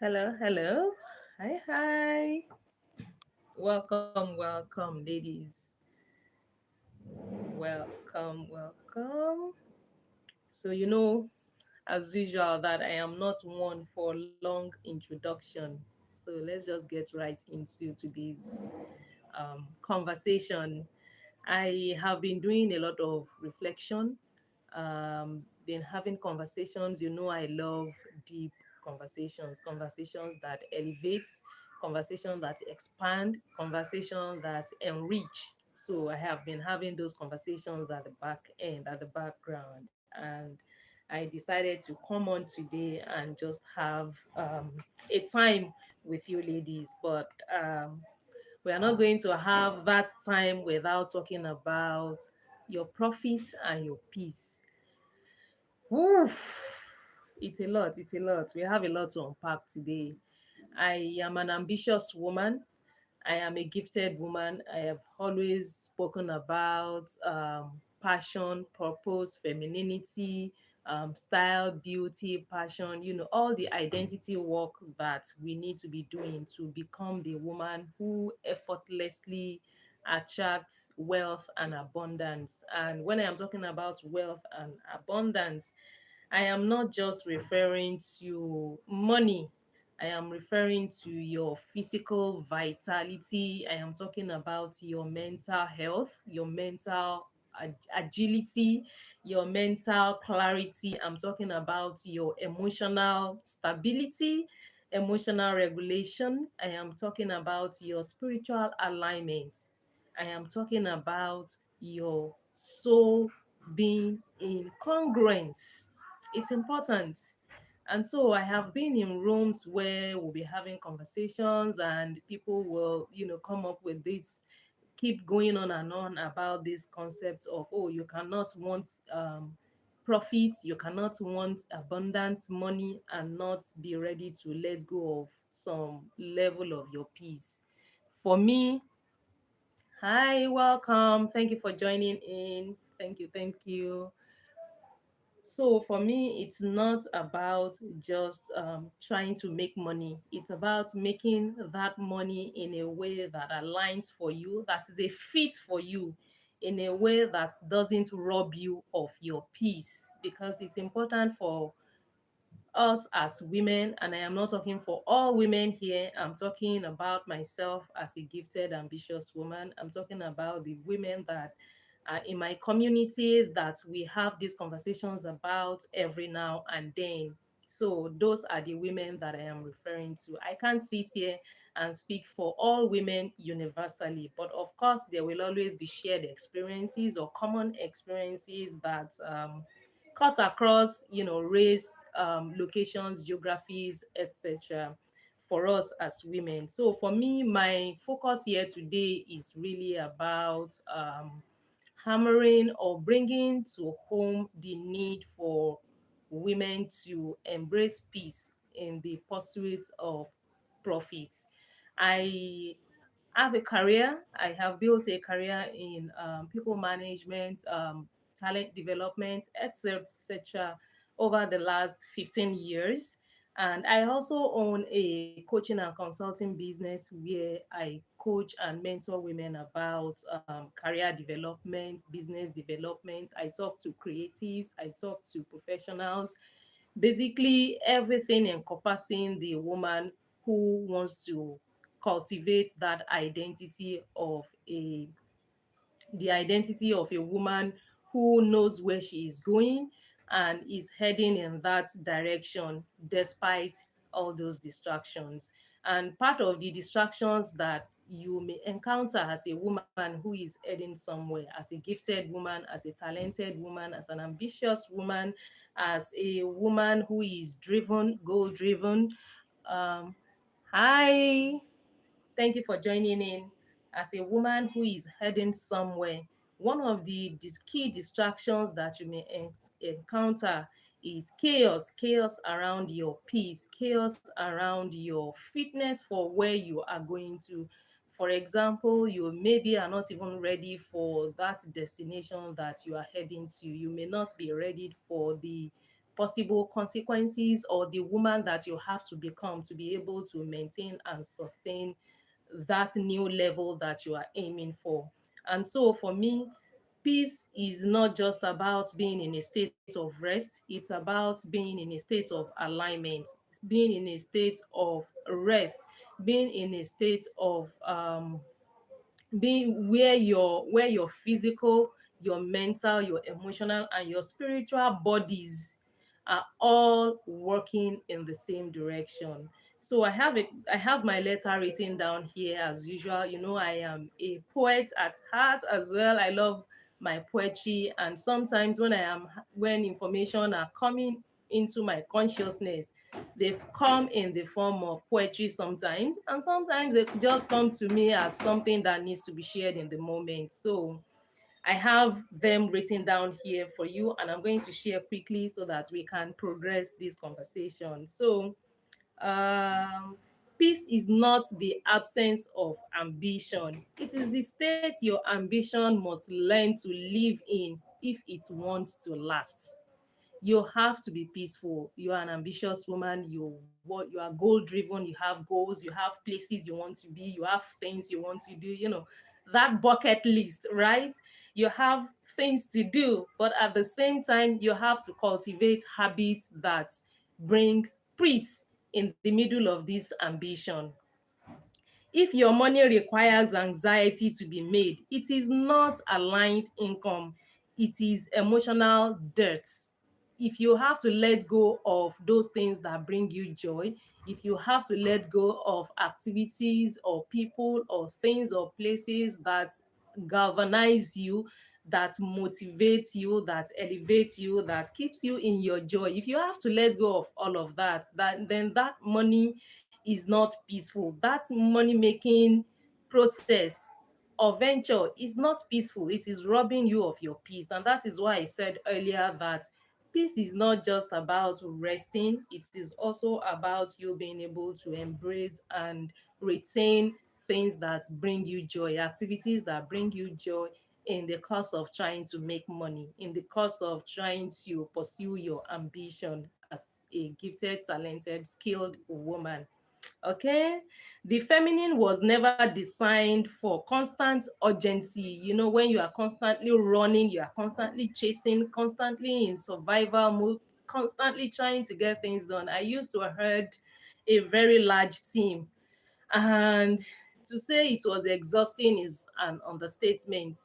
Hello, hello. Hi, hi. Welcome, ladies. Welcome. So, as usual, that I am not one for long introduction. So, let's just get right into today's conversation. I have been doing a lot of reflection, been having conversations. I love deep conversations that elevate, conversations that expand, conversations that enrich. So I have been having those conversations at the back end, at the background, and I decided to come on today and just have a time with you ladies. But we are not going to have that time without talking about your profit and your peace. Oof, it's a lot. We have a lot to unpack today. I am an ambitious woman. I am a gifted woman. I have always spoken about passion, purpose, femininity, style, beauty, passion, all the identity work that we need to be doing to become the woman who effortlessly attracts wealth and abundance. And when I am talking about wealth and abundance, I am not just referring to money. I am referring to your physical vitality. I am talking about your mental health, your mental agility, your mental clarity. I'm talking about your emotional stability, emotional regulation. I am talking about your spiritual alignment. I am talking about your soul being in congruence. It's important. And so I have been in rooms where we'll be having conversations and people will, come up with this, keep going on and on about this concept of, oh, you cannot want profit, you cannot want abundance, money, and not be ready to let go of some level of your peace. For me, hi, welcome. Thank you for joining in. Thank you. So for me, it's not about just trying to make money. It's about making that money in a way that aligns for you, that is a fit for you, in a way that doesn't rob you of your peace. Because it's important for us as women, and I am not talking for all women here, I'm talking about myself as a gifted, ambitious woman. I'm talking about the women that are in my community that we have these conversations about every now and then. So, those are the women that I am referring to. I can't sit here and speak for all women universally, but of course, there will always be shared experiences or common experiences that cut across, race, locations, geographies, etc. for us as women. So for me, my focus here today is really about hammering or bringing to home the need for women to embrace peace in the pursuit of profits. I have a career. I have built a career in people management, talent development, etc. over the last 15 years. And I also own a coaching and consulting business where I coach and mentor women about career development, business development. I talk to creatives, I talk to professionals, basically everything encompassing the woman who wants to cultivate that identity of a woman who knows where she is going and is heading in that direction despite all those distractions. And part of the distractions that you may encounter as a woman who is heading somewhere, as a gifted woman, as a talented woman, as an ambitious woman, as a woman who is driven, goal driven. Um, Hi, thank you for joining in. As a woman who is heading somewhere, one of the key distractions that you may encounter is chaos around your peace, chaos around your fitness for where you are going to. For example, you maybe are not even ready for that destination that you are heading to. You may not be ready for the possible consequences, or the woman that you have to become to be able to maintain and sustain that new level that you are aiming for. And so for me, peace is not just about being in a state of rest, it's about being in a state of alignment, being in a state of rest, being in a state of being where your physical, your mental, your emotional, and your spiritual bodies are all working in the same direction. So I have my letter written down here as usual. You know, I am a poet at heart as well. I love my poetry, and sometimes when information are coming into my consciousness, they've come in the form of poetry sometimes, and sometimes they just come to me as something that needs to be shared in the moment. So I have them written down here for you, and I'm going to share quickly so that we can progress this conversation. So, um, peace is not the absence of ambition, it is the state your ambition must learn to live in if it wants to last. You have to be peaceful. You are an ambitious woman. You are goal driven. You have goals. You have places you want to be. You have things you want to do. You know, that bucket list, right? You have things to do, but at the same time, you have to cultivate habits that bring peace in the middle of this ambition. If your money requires anxiety to be made, it is not aligned income, it is emotional dirt. If you have to let go of those things that bring you joy, if you have to let go of activities or people or things or places that galvanize you, that motivates you, that elevates you, that keeps you in your joy, if you have to let go of all of that, then that money is not peaceful. That money making process or venture is not peaceful. It is robbing you of your peace. And that is why I said earlier that peace is not just about resting, it is also about you being able to embrace and retain things that bring you joy, activities that bring you joy in the course of trying to make money, in the course of trying to pursue your ambition as a gifted, talented, skilled woman. Okay, the feminine was never designed for constant urgency. You know, when you are constantly running, you are constantly chasing, constantly in survival mode, constantly trying to get things done. I used to heard a very large team, and to say it was exhausting is an understatement,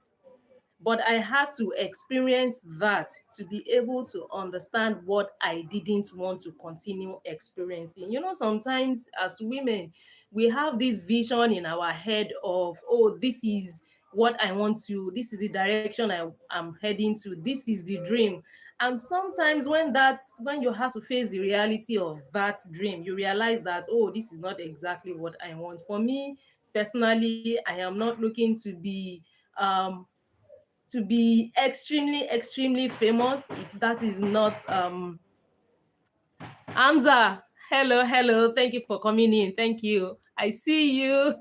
but I had to experience that to be able to understand what I didn't want to continue experiencing. You know, sometimes as women, we have this vision in our head of, oh, this is what I want to, this is the direction am heading to, this is the dream. And sometimes when you have to face the reality of that dream, you realize that, oh, this is not exactly what I want. For me personally, I am not looking um to be extremely famous. That is not Hamza. Hello, thank you for coming in. Thank you, I see you.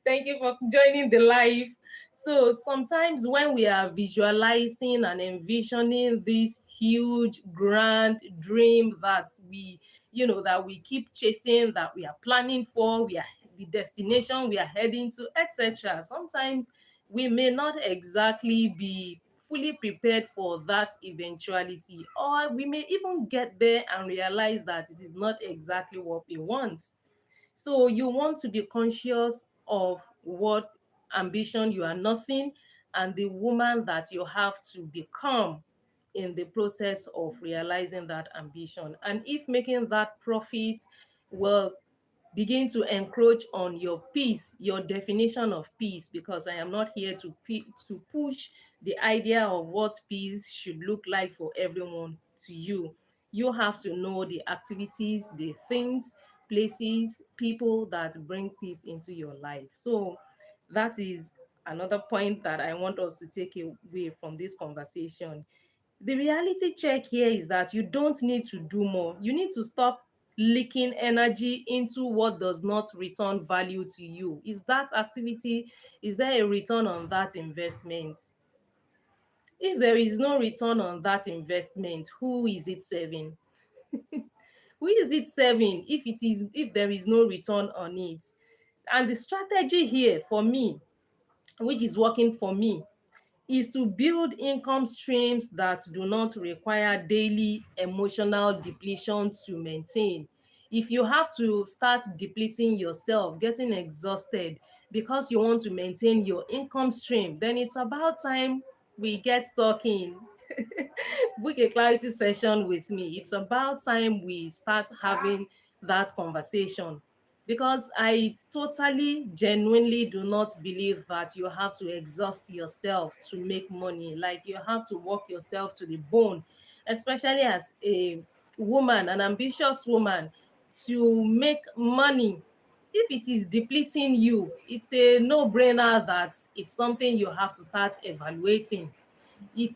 Thank you for joining the live. So sometimes when we are visualizing and envisioning this huge grand dream that that we keep chasing, that we are planning for, we are the destination we are heading to, etc., sometimes we may not exactly be fully prepared for that eventuality, or we may even get there and realize that it is not exactly what we want. So you want to be conscious of what ambition you are nursing and the woman that you have to become in the process of realizing that ambition. And if making that profit will begin to encroach on your peace, your definition of peace, because I am not here to push the idea of what peace should look like for everyone to you. You have to know the activities, the things, places, people that bring peace into your life. So that is another point that I want us to take away from this conversation. The reality check here is that you don't need to do more. You need to stop leaking energy into what does not return value to you. Is that activity, is there a return on that investment? If there is no return on that investment, who is it serving? Who is it serving if there is no return on it? And the strategy here for me, which is working for me, is to build income streams that do not require daily emotional depletion to maintain. If you have to start depleting yourself, getting exhausted because you want to maintain your income stream, then it's about time we get talking. Book a clarity session with me. It's about time we start having that conversation, because I totally genuinely do not believe that you have to exhaust yourself to make money. Like, you have to work yourself to the bone, especially as a woman, an ambitious woman, to make money. If it is depleting you, it's a no-brainer that it's something you have to start evaluating. It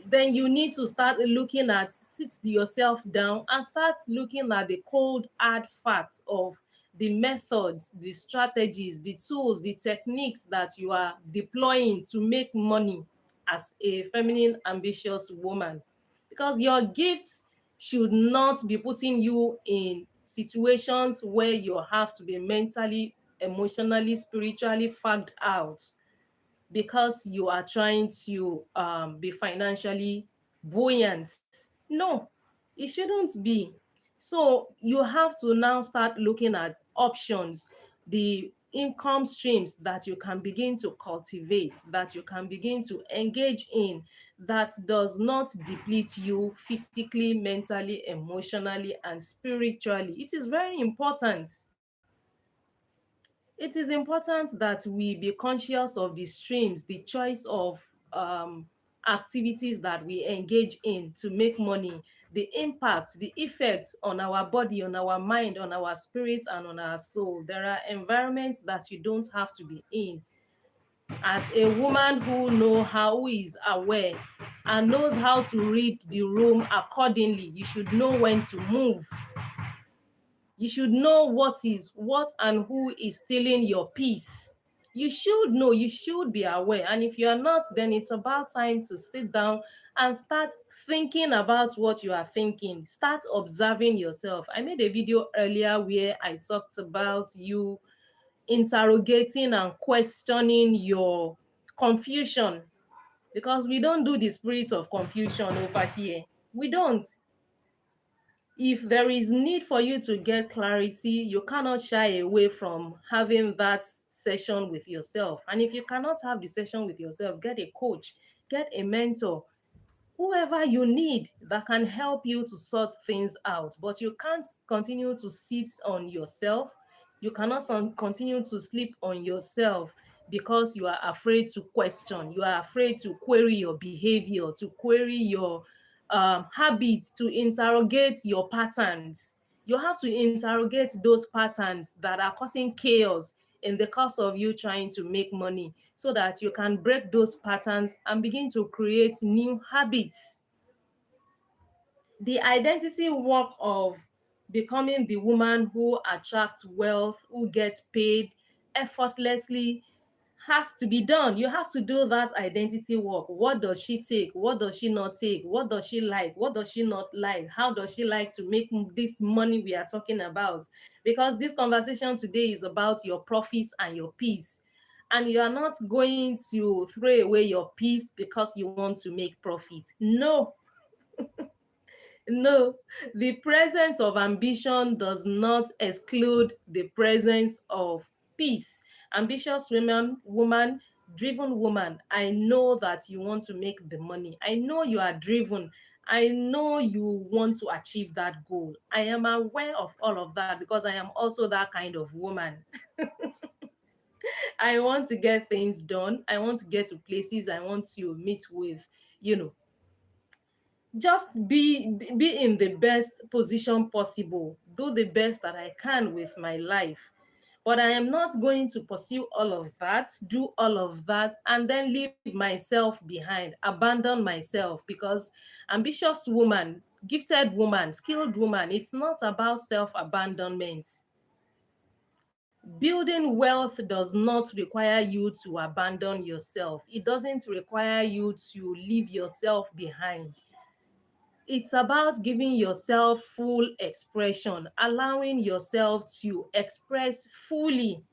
Then you need to start looking at, sit yourself down and start looking at the cold hard facts of the methods, the strategies, the tools, the techniques that you are deploying to make money as a feminine ambitious woman. Because your gifts should not be putting you in situations where you have to be mentally, emotionally, spiritually fagged out because you are trying to be financially buoyant. No, it shouldn't be. So you have to now start looking at options, the income streams that you can begin to cultivate, that you can begin to engage in, that does not deplete you physically, mentally, emotionally, and spiritually. It is very important. It is important that we be conscious of the streams, the choice of activities that we engage in to make money, the impact, the effects on our body, on our mind, on our spirit, and on our soul. There are environments that you don't have to be in. As a woman who is aware and knows how to read the room accordingly, you should know when to move. You should know what and who is stealing your peace. You should know, you should be aware. And if you are not, then it's about time to sit down and start thinking about what you are thinking. Start observing yourself. I made a video earlier where I talked about you interrogating and questioning your confusion, because we don't do the spirit of confusion over here. We don't. If there is need for you to get clarity, you cannot shy away from having that session with yourself. And if you cannot have the session with yourself, get a coach, get a mentor, whoever you need that can help you to sort things out. But you can't continue to sit on yourself. You cannot continue to sleep on yourself because you are afraid to question. You are afraid to query your behavior, to query your habits, to interrogate your patterns. You have to interrogate those patterns that are causing chaos in the course of you trying to make money, so that you can break those patterns and begin to create new habits. The identity work of becoming the woman who attracts wealth, who gets paid effortlessly, has to be done. You have to do that identity work. What does she take? What does she not take? What does she like? What does she not like? How does she like to make this money we are talking about? Because this conversation today is about your profits and your peace. And you are not going to throw away your peace because you want to make profit. No, no, the presence of ambition does not exclude the presence of peace. Ambitious woman, driven woman, I know that you want to make the money. I know you are driven. I know you want to achieve that goal. I am aware of all of that because I am also that kind of woman. I want to get things done. I want to get to places. I want to meet with, you know, just be in the best position possible, do the best that I can with my life. But I am not going to pursue all of that, do all of that, and then leave myself behind, abandon myself. Because ambitious woman, gifted woman, skilled woman, it's not about self abandonment. Building wealth does not require you to abandon yourself. It doesn't require you to leave yourself behind. It's about giving yourself full expression, allowing yourself to express fully.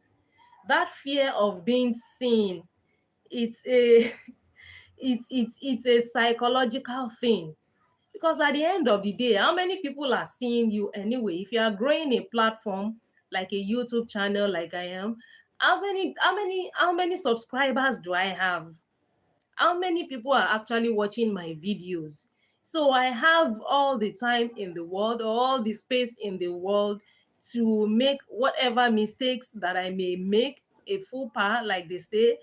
That fear of being seen, it's a it's a psychological thing, because at the end of the day, how many people are seeing you anyway? If you are growing a platform like a YouTube channel like I am, how many subscribers do I have? How many people are actually watching my videos? So I have all the time in the world, or all the space in the world, to make whatever mistakes that I may make, a faux pas like they say,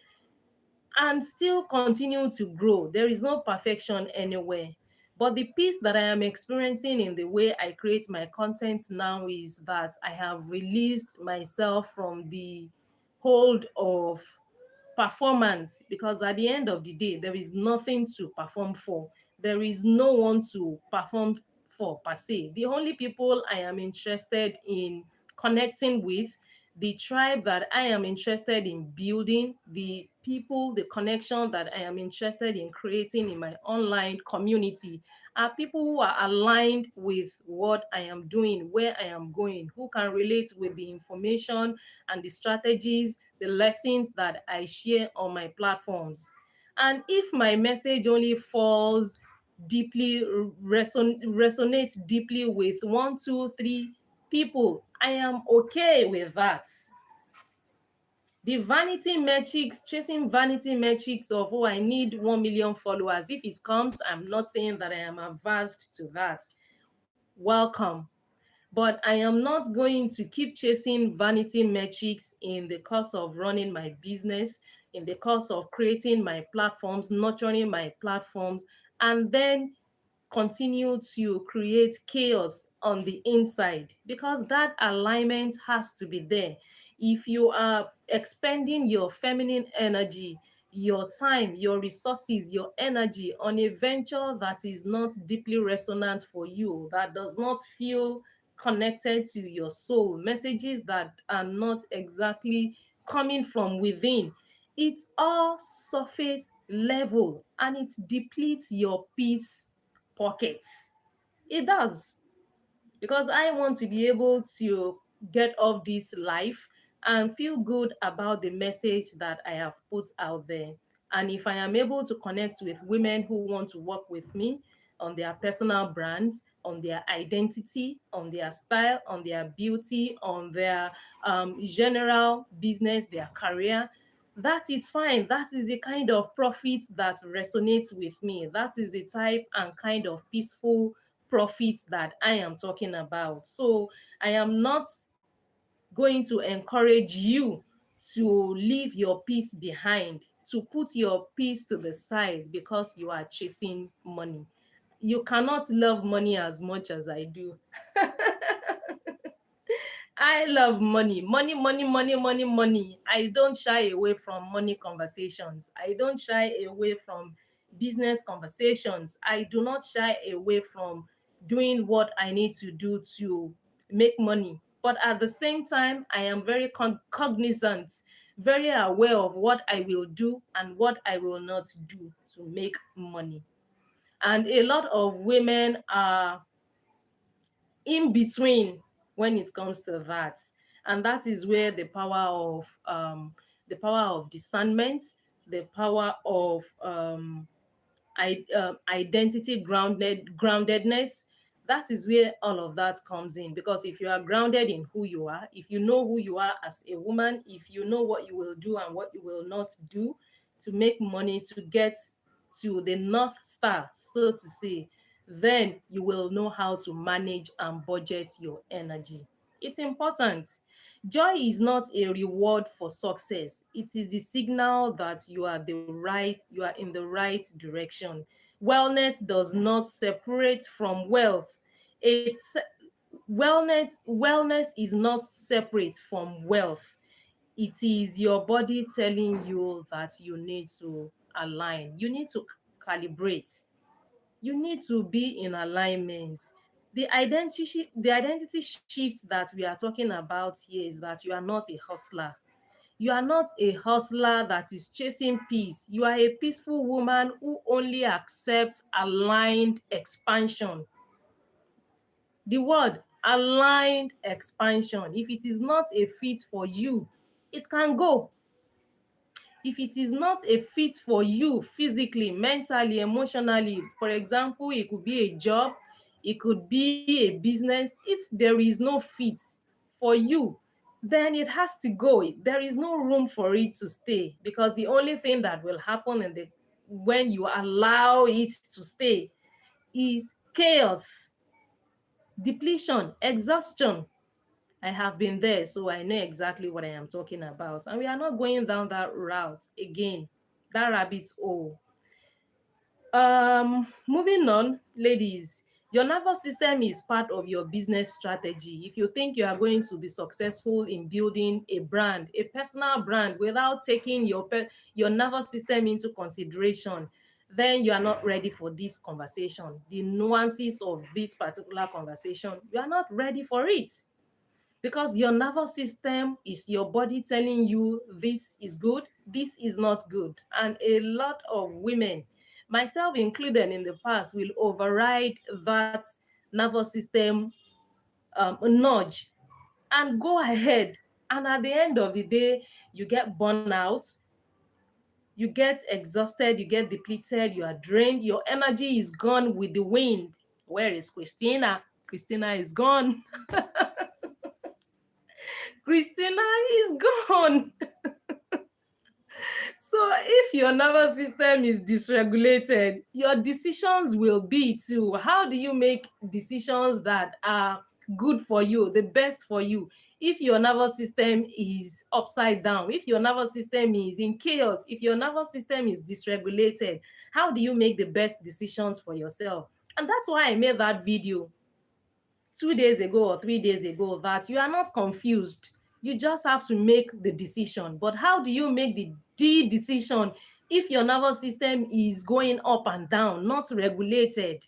and still continue to grow. There is no perfection anywhere. But the peace that I am experiencing in the way I create my content now is that I have released myself from the hold of performance, because at the end of the day, there is nothing to perform for. There is no one to perform for per se. The only people I am interested in connecting with, the tribe that I am interested in building, the people, the connection that I am interested in creating in my online community, are people who are aligned with what I am doing, where I am going, who can relate with the information and the strategies, the lessons that I share on my platforms. And if my message only falls deeply, resonates deeply with one, two, three people, I am okay with that. The vanity metrics, chasing vanity metrics of, oh, I need 1 million followers. If it comes, I'm not saying that I am averse to that. Welcome. But I am not going to keep chasing vanity metrics in the course of running my business, in the course of creating my platforms, nurturing my platforms, and then continue to create chaos on the inside, because that alignment has to be there. If you are expending your feminine energy, your time, your resources, your energy on a venture that is not deeply resonant for you, that does not feel connected to your soul, messages that are not exactly coming from within, it's all surface level and it depletes your peace pockets. It does, because I want to be able to get off this life and feel good about the message that I have put out there. And if I am able to connect with women who want to work with me on their personal brands, on their identity, on their style, on their beauty, on their general business, their career, that is fine. That is the kind of profit that resonates with me. That is the type and kind of peaceful profit that I am talking about. So I am not going to encourage you to leave your peace behind, to put your peace to the side because you are chasing money. You cannot love money as much as I do. I love money. Money, money, money, money, money. I don't shy away from money conversations. I don't shy away from business conversations. I do not shy away from doing what I need to do to make money. But at the same time, I am very cognizant, very aware of what I will do and what I will not do to make money. And a lot of women are in between when it comes to that, and that is where the power of discernment, the power of identity groundedness, that is where all of that comes in. Because if you are grounded in who you are, if you know who you are as a woman, if you know what you will do and what you will not do to make money, to get to the north star, so to say, then you will know how to manage and budget your energy. It's important. Joy is not a reward for success. It is the signal that you are in the right direction. Wellness does not separate from wealth. It's wellness is not separate from wealth. It is your body telling you that you need to align. You need to calibrate. You need to be in alignment. The identity shift that we are talking about here is that you are not a hustler. You are not a hustler that is chasing peace. You are a peaceful woman who only accepts aligned expansion. The word aligned expansion. If it is not a fit for you, it can go. If it is not a fit for you physically, mentally, emotionally, for example, it could be a job, it could be a business. If there is no fit for you, then it has to go. There is no room for it to stay, because the only thing that will happen when you allow it to stay is chaos, depletion, exhaustion. I have been there, so I know exactly what I am talking about. And we are not going down that route again, that rabbit hole. Moving on, ladies, your nervous system is part of your business strategy. If you think you are going to be successful in building a brand, a personal brand, without taking your nervous system into consideration, then you are not ready for this conversation. The nuances of this particular conversation, you are not ready for it, because your nervous system is your body telling you this is good, this is not good. And a lot of women, myself included in the past, will override that nervous system nudge and go ahead. And at the end of the day, you get burnout, you get exhausted, you get depleted, you are drained, your energy is gone with the wind. Where is Christina? Christina is gone. Christina is gone. So if your nervous system is dysregulated, your decisions will be too. How do you make decisions that are good for you, the best for you? If your nervous system is upside down, if your nervous system is in chaos, if your nervous system is dysregulated, how do you make the best decisions for yourself? And that's why I made that video 2 days ago or 3 days ago, that you are not confused. You just have to make the decision. But how do you make the decision if your nervous system is going up and down, not regulated?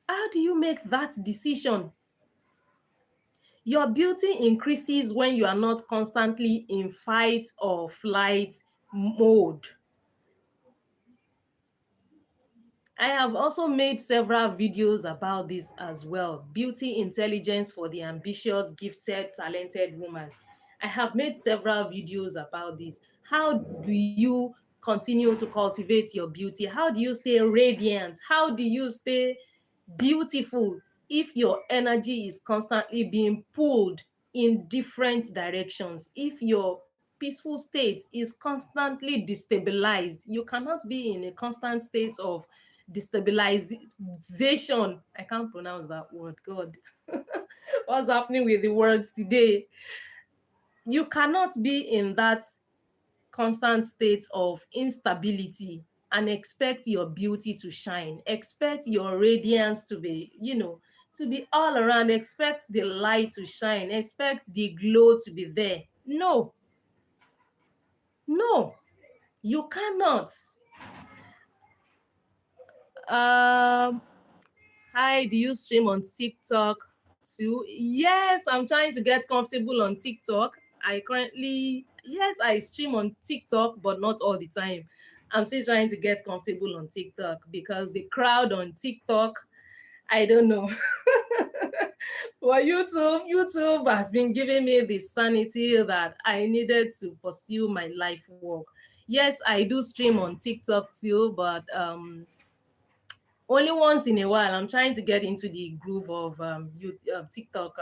How do you make that decision? Your beauty increases when you are not constantly in fight or flight mode. I have also made several videos about this as well. Beauty intelligence for the ambitious, gifted, talented woman. I have made several videos about this. How do you continue to cultivate your beauty? How do you stay radiant? How do you stay beautiful if your energy is constantly being pulled in different directions? If your peaceful state is constantly destabilized, you cannot be in a constant state of destabilization. I can't pronounce that word. God, what's happening with the words today? You cannot be in that constant state of instability and expect your beauty to shine, expect your radiance to be, to be all around, expect the light to shine, expect the glow to be there. No, no, you cannot. Um, Hi, do you stream on TikTok too? Yes, I'm trying to get comfortable on TikTok. Yes, I stream on TikTok, but not all the time. I'm still trying to get comfortable on TikTok because the crowd on TikTok, I don't know. Well, YouTube has been giving me the sanity that I needed to pursue my life work. Yes, I do stream on TikTok too, but only once in a while. I'm trying to get into the groove of TikTok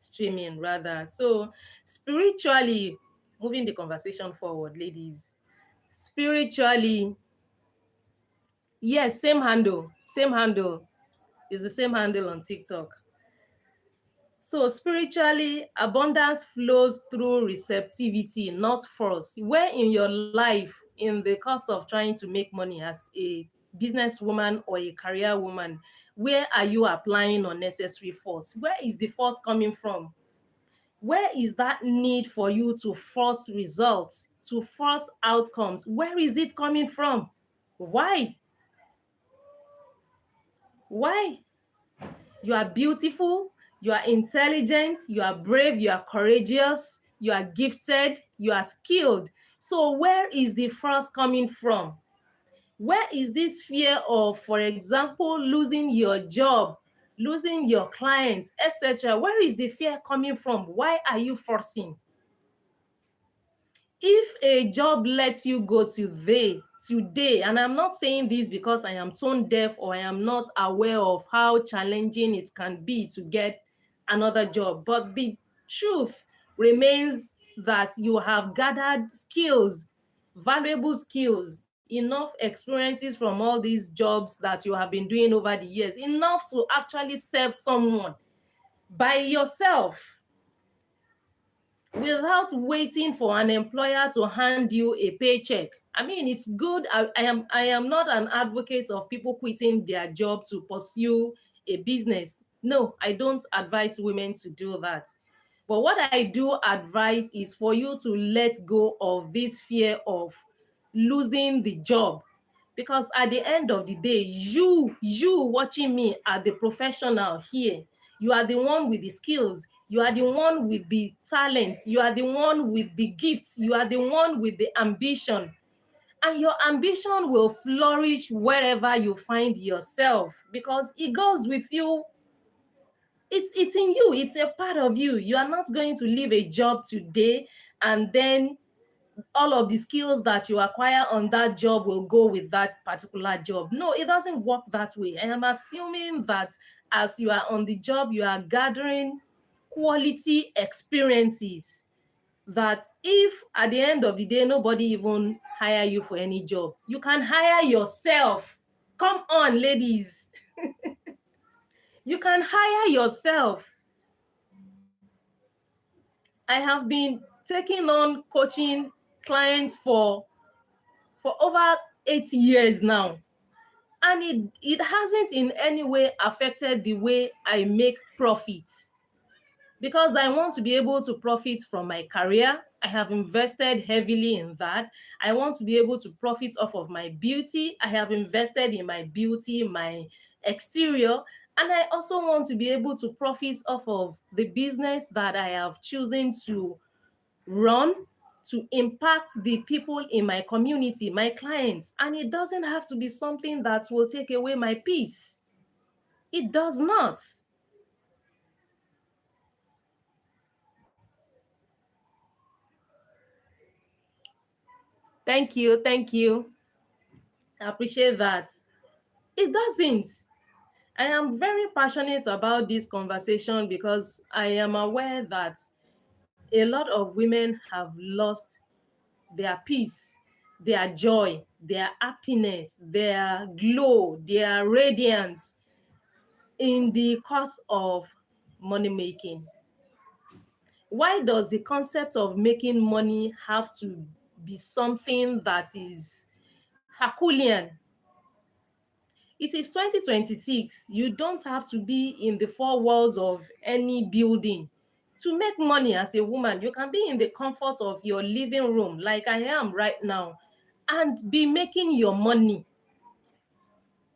streaming rather. So spiritually, moving the conversation forward, ladies. Spiritually, yes, same handle, is the same handle on TikTok. So spiritually, abundance flows through receptivity, not force. Where in your life, in the course of trying to make money as a businesswoman or a career woman, where are you applying unnecessary force? Where is the force coming from? Where is that need for you to force results, to force outcomes? Where is it coming from? Why? Why? You are beautiful, you are intelligent, you are brave, you are courageous, you are gifted, you are skilled. So, where is the first coming from? Where is this fear of, for example, losing your job, losing your clients, etc.? Where is the fear coming from? Why are you forcing? If a job lets you go today, and I'm not saying this because I am tone deaf or I am not aware of how challenging it can be to get another job, but the truth remains that you have gathered skills, valuable skills, enough experiences from all these jobs that you have been doing over the years, enough to actually serve someone by yourself without waiting for an employer to hand you a paycheck. I mean, it's good. I am not an advocate of people quitting their job to pursue a business. No, I don't advise women to do that. But what I do advise is for you to let go of this fear of losing the job, because at the end of the day, you watching me are the professional here. You are the one with the skills, you are the one with the talents, you are the one with the gifts, you are the one with the ambition, and your ambition will flourish wherever you find yourself because it goes with you. It's in you, it's a part of you. You are not going to leave a job today and then all of the skills that you acquire on that job will go with that particular job. No, it doesn't work that way. And I'm assuming that as you are on the job, you are gathering quality experiences that if at the end of the day, nobody even hire you for any job, you can hire yourself. Come on, ladies. You can hire yourself. I have been taking on coaching clients for over 8 years now, and it hasn't in any way affected the way I make profits, because I want to be able to profit from my career. I have invested heavily in that. I want to be able to profit off of my beauty. I have invested in my beauty, my exterior, and I also want to be able to profit off of the business that I have chosen to run, to impact the people in my community, my clients. And it doesn't have to be something that will take away my peace. It does not. Thank you. Thank you. I appreciate that. It doesn't. I am very passionate about this conversation because I am aware that a lot of women have lost their peace, their joy, their happiness, their glow, their radiance in the course of money making. Why does the concept of making money have to be something that is Herculean? It is 2026. You don't have to be in the four walls of any building to make money as a woman. You can be in the comfort of your living room, like I am right now, and be making your money.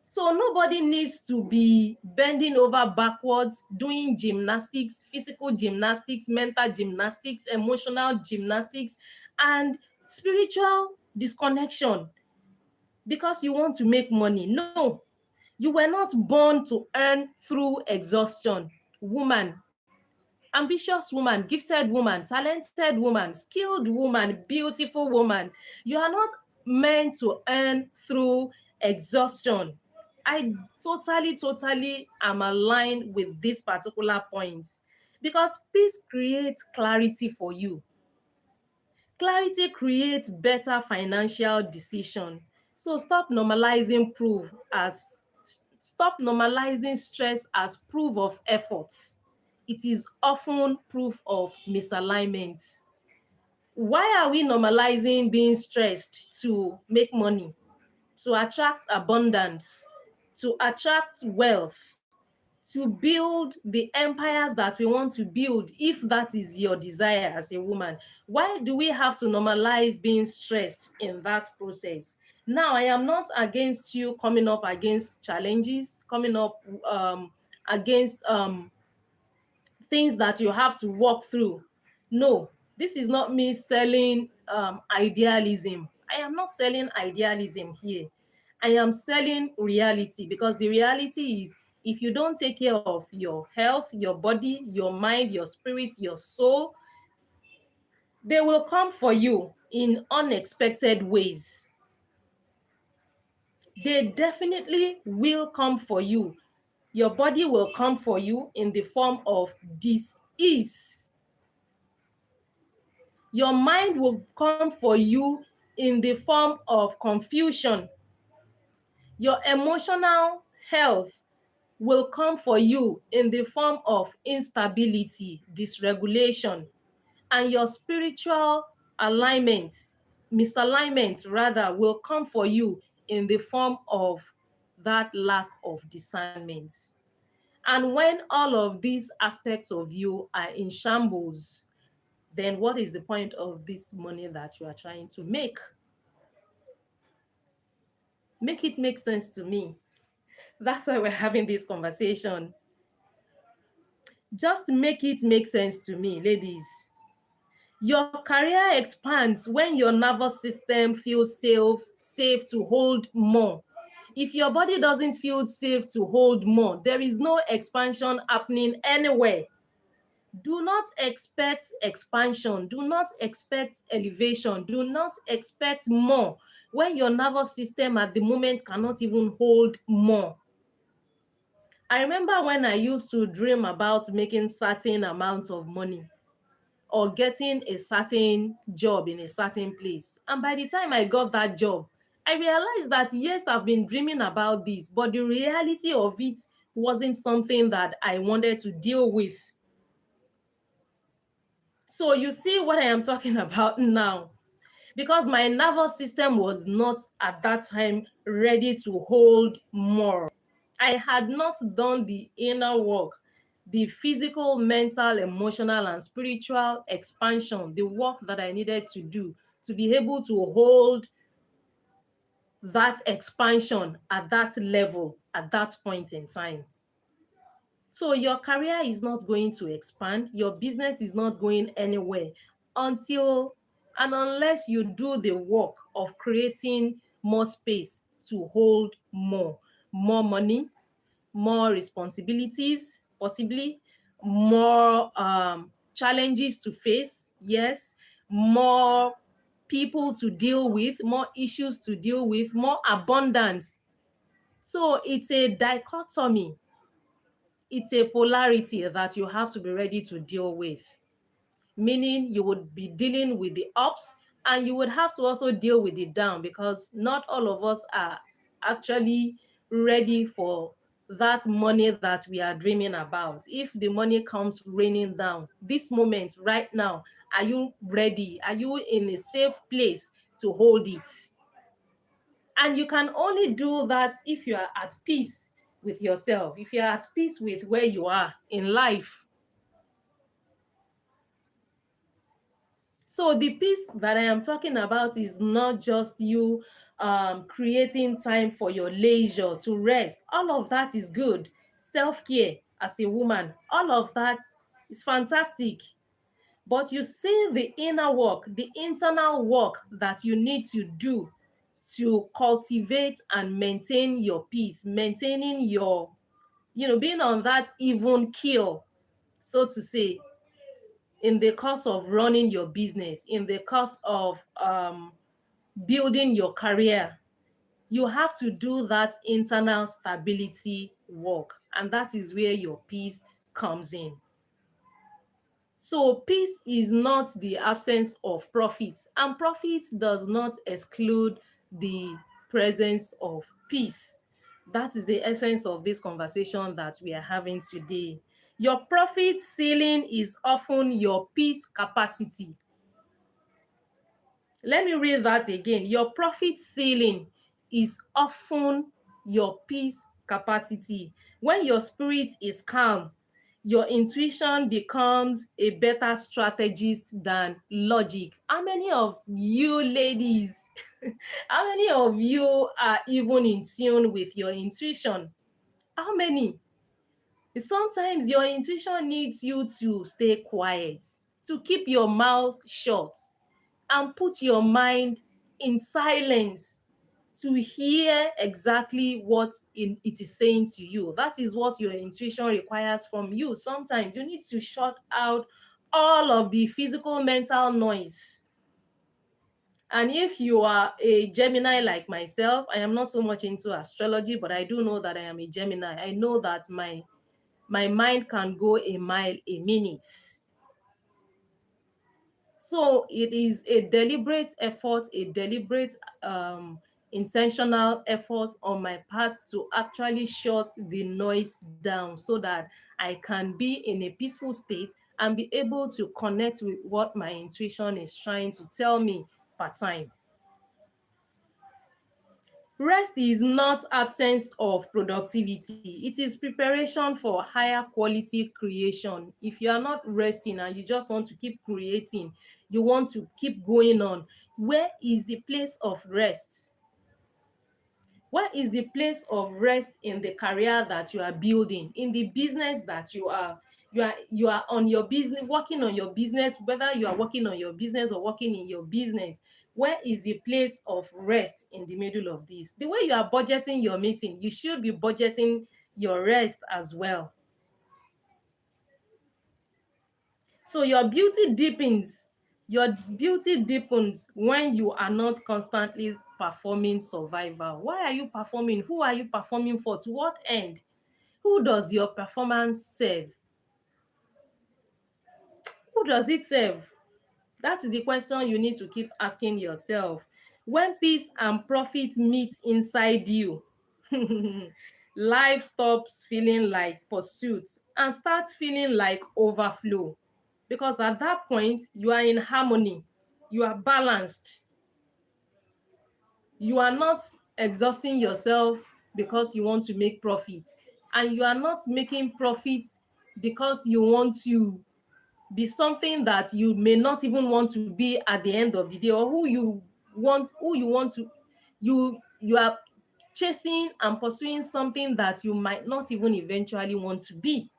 So nobody needs to be bending over backwards, doing gymnastics, physical gymnastics, mental gymnastics, emotional gymnastics, and spiritual disconnection because you want to make money. No, you were not born to earn through exhaustion. Woman, ambitious woman, gifted woman, talented woman, skilled woman, beautiful woman. You are not meant to earn through exhaustion. I totally am aligned with this particular point because peace creates clarity for you. Clarity creates better financial decision. So stop normalizing stress as proof of efforts. It is often proof of misalignment. Why are we normalizing being stressed to make money, to attract abundance, to attract wealth, to build the empires that we want to build, if that is your desire as a woman? Why do we have to normalize being stressed in that process? Now, I am not against you coming up against challenges, coming up against things that you have to walk through. No, this is not me selling idealism. I am not selling idealism here. I am selling reality, because the reality is, if you don't take care of your health, your body, your mind, your spirit, your soul, they will come for you in unexpected ways. They definitely will come for you. Your body will come for you in the form of disease. Your mind will come for you in the form of confusion. Your emotional health will come for you in the form of instability, dysregulation, and your spiritual alignment, misalignment rather, will come for you in the form of that lack of discernment. And when all of these aspects of you are in shambles, then what is the point of this money that you are trying to make? Make it make sense to me. That's why we're having this conversation. Just make it make sense to me, ladies. Your career expands when your nervous system feels safe to hold more. If your body doesn't feel safe to hold more, there is no expansion happening anywhere. Do not expect expansion. Do not expect elevation. Do not expect more when your nervous system at the moment cannot even hold more. I remember when I used to dream about making certain amounts of money or getting a certain job in a certain place. And by the time I got that job, I realized that yes, I've been dreaming about this, but the reality of it wasn't something that I wanted to deal with. So you see what I am talking about now. Because my nervous system was not at that time ready to hold more. I had not done the inner work, the physical, mental, emotional, and spiritual expansion, the work that I needed to do to be able to hold that expansion at that level, at that point in time. So your career is not going to expand, your business is not going anywhere until and unless you do the work of creating more space to hold more money, more responsibilities, possibly more challenges to face, yes, more people to deal with, more issues to deal with, more abundance. So it's a dichotomy, it's a polarity that you have to be ready to deal with, meaning you would be dealing with the ups and you would have to also deal with the down, because not all of us are actually ready for that money that we are dreaming about. If the money comes raining down this moment right now, are you ready? Are you in a safe place to hold it? And you can only do that if you are at peace with yourself, if you're at peace with where you are in life. So the peace that I am talking about is not just you creating time for your leisure to rest. All of that is good. Self-care as a woman, all of that is fantastic. But you see the inner work, the internal work that you need to do to cultivate and maintain your peace, maintaining your, being on that even keel, so to say, in the course of running your business, in the course of building your career. You have to do that internal stability work, and that is where your peace comes in. So peace is not the absence of profit, and profit does not exclude the presence of peace. That is the essence of this conversation that we are having today. Your profit ceiling is often your peace capacity. Let me read that again. Your profit ceiling is often your peace capacity. When your spirit is calm, your intuition becomes a better strategist than logic. How many of you ladies, how many of you are even in tune with your intuition? How many? Sometimes your intuition needs you to stay quiet, to keep your mouth shut, and put your mind in silence to hear exactly what it is saying to you. That is what your intuition requires from you. Sometimes you need to shut out all of the physical mental noise. And if you are a Gemini like myself, I am not so much into astrology, but I do know that I am a Gemini. I know that my mind can go a mile a minute. So it is a deliberate effort, a deliberate intentional effort on my part to actually shut the noise down so that I can be in a peaceful state and be able to connect with what my intuition is trying to tell me per time. Rest is not absence of productivity. It is preparation for higher quality creation. If you are not resting and you just want to keep creating, you want to keep going on, where is the place of rest? Where is the place of rest in the career that you are building, in the business that you are on your business, working on your business, whether you are working on your business or working in your business? Where is the place of rest in the middle of this? The way you are budgeting your meeting, you should be budgeting your rest as well. So your beauty deepens when you are not constantly performing survival. Why are you performing? Who are you performing for? To what end? Who does your performance serve? Who does it serve? That is the question you need to keep asking yourself. When peace and profit meet inside you, life stops feeling like pursuit and starts feeling like overflow. Because at that point, you are in harmony, you are balanced, you are not exhausting yourself because you want to make profits, and you are not making profits because you want to be something that you may not even want to be at the end of the day, or who you want to you are chasing and pursuing something that you might not even eventually want to be.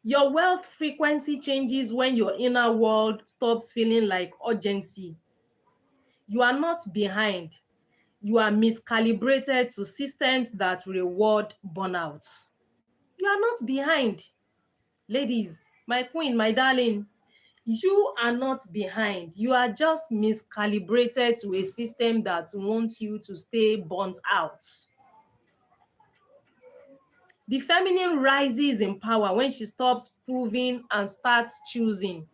Your wealth frequency changes when your inner world stops feeling like urgency. You are not behind. You are miscalibrated to systems that reward burnout. You are not behind. Ladies, my queen, my darling, you are not behind. You are just miscalibrated to a system that wants you to stay burnt out. The feminine rises in power when she stops proving and starts choosing.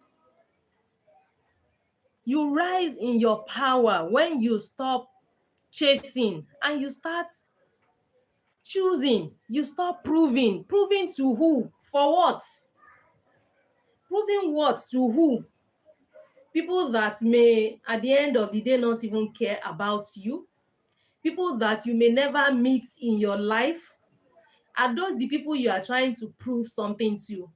You rise in your power when you stop chasing and you start choosing. You stop proving. Proving to who? For what? Proving what to who? People that may, at the end of the day, not even care about you. People that you may never meet in your life. Are those the people you are trying to prove something to?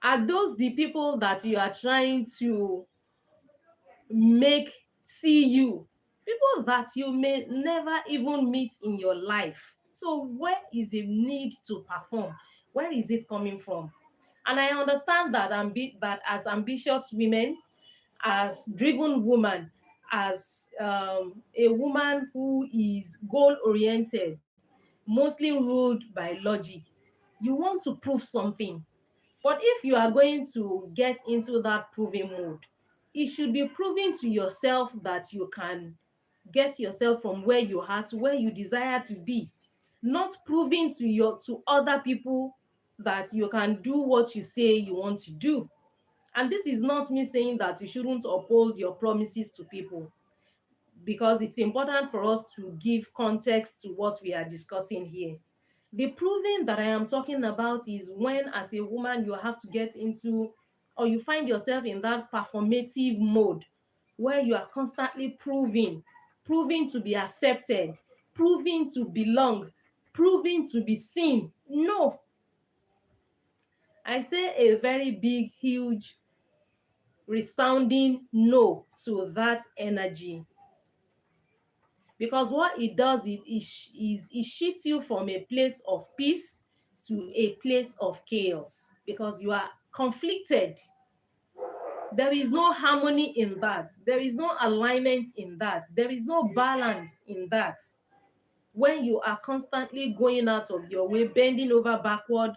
Are those the people that you are trying to make see you? People that you may never even meet in your life. So where is the need to perform? Where is it coming from? And I understand that that as ambitious women, as driven woman, as a woman who is goal oriented, mostly ruled by logic, you want to prove something. But if you are going to get into that proving mode, it should be proving to yourself that you can get yourself from where you are to where you desire to be, not proving to other people that you can do what you say you want to do. And this is not me saying that you shouldn't uphold your promises to people, because it's important for us to give context to what we are discussing here. The proving that I am talking about is when, as a woman, you have to get into, or you find yourself in that performative mode where you are constantly proving to be accepted, proving to belong, proving to be seen. No, I say a very big, huge, resounding no to that energy. because what it does is it shifts you from a place of peace to a place of chaos, because you are conflicted. There is no harmony in that. There is no alignment in that. There is no balance in that. When you are constantly going out of your way, bending over backward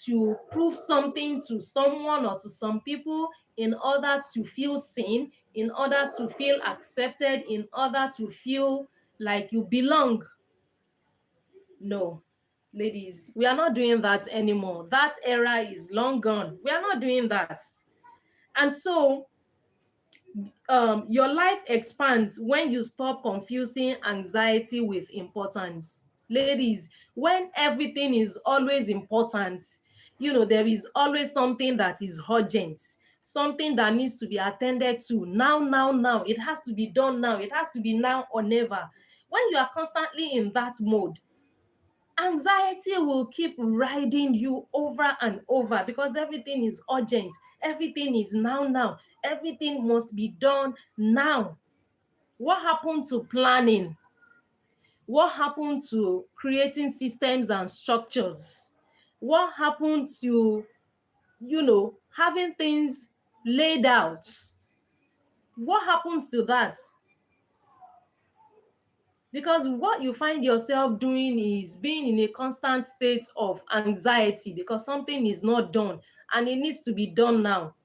to prove something to someone or to some people in order to feel seen, in order to feel accepted, in order to feel like you belong. No, ladies, we are not doing that anymore. That era is long gone. We are not doing that. And so your life expands when you stop confusing anxiety with importance. Ladies, when everything is always important, there is always something that is urgent, something that needs to be attended to now, now, now. It has to be done now. It has to be now or never. When you are constantly in that mode, anxiety will keep riding you over and over, because everything is urgent, everything is now, now, everything must be done now. What happened to planning? What happened to creating systems and structures? What happened to having things laid out? What happens to that? Because what you find yourself doing is being in a constant state of anxiety because something is not done and it needs to be done now.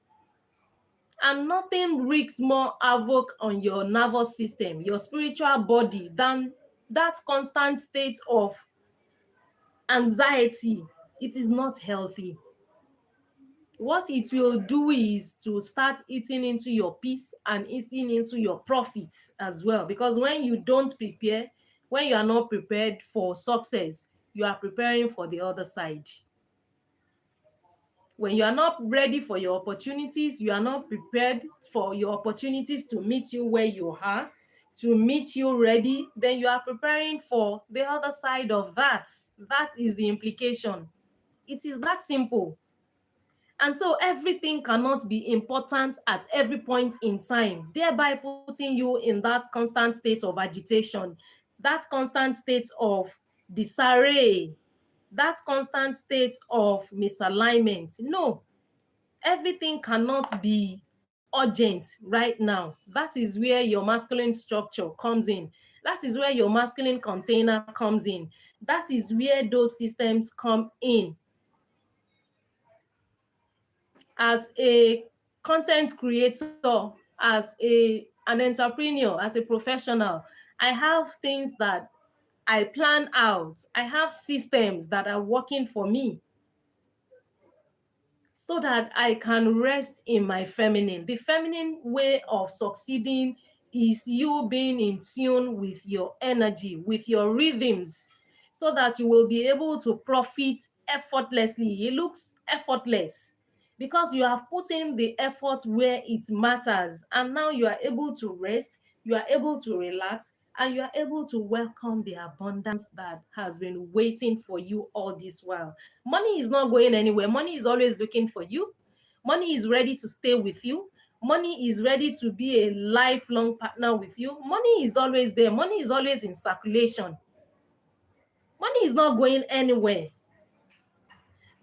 And nothing wreaks more havoc on your nervous system, your spiritual body, than that constant state of anxiety. It is not healthy. What it will do is to start eating into your peace and eating into your profits as well. Because when you don't prepare, when you are not prepared for success, you are preparing for the other side. When you are not ready for your opportunities, you are not prepared for your opportunities to meet you where you are, to meet you ready, then you are preparing for the other side of that. That is the implication. It is that simple. And so everything cannot be important at every point in time, thereby putting you in that constant state of agitation, that constant state of disarray, that constant state of misalignment. No, everything cannot be urgent right now. That is where your masculine structure comes in. That is where your masculine container comes in. That is where those systems come in. As a content creator, as an entrepreneur, as a professional, I have things that I plan out. I have systems that are working for me so that I can rest in my feminine. The feminine way of succeeding is you being in tune with your energy, with your rhythms, so that you will be able to profit effortlessly. It looks effortless because you have put in the effort where it matters, and now you are able to rest, you are able to relax, and you are able to welcome the abundance that has been waiting for you all this while. Money is not going anywhere. Money is always looking for you. Money is ready to stay with you. Money is ready to be a lifelong partner with you. Money is always there. Money is always in circulation. Money is not going anywhere.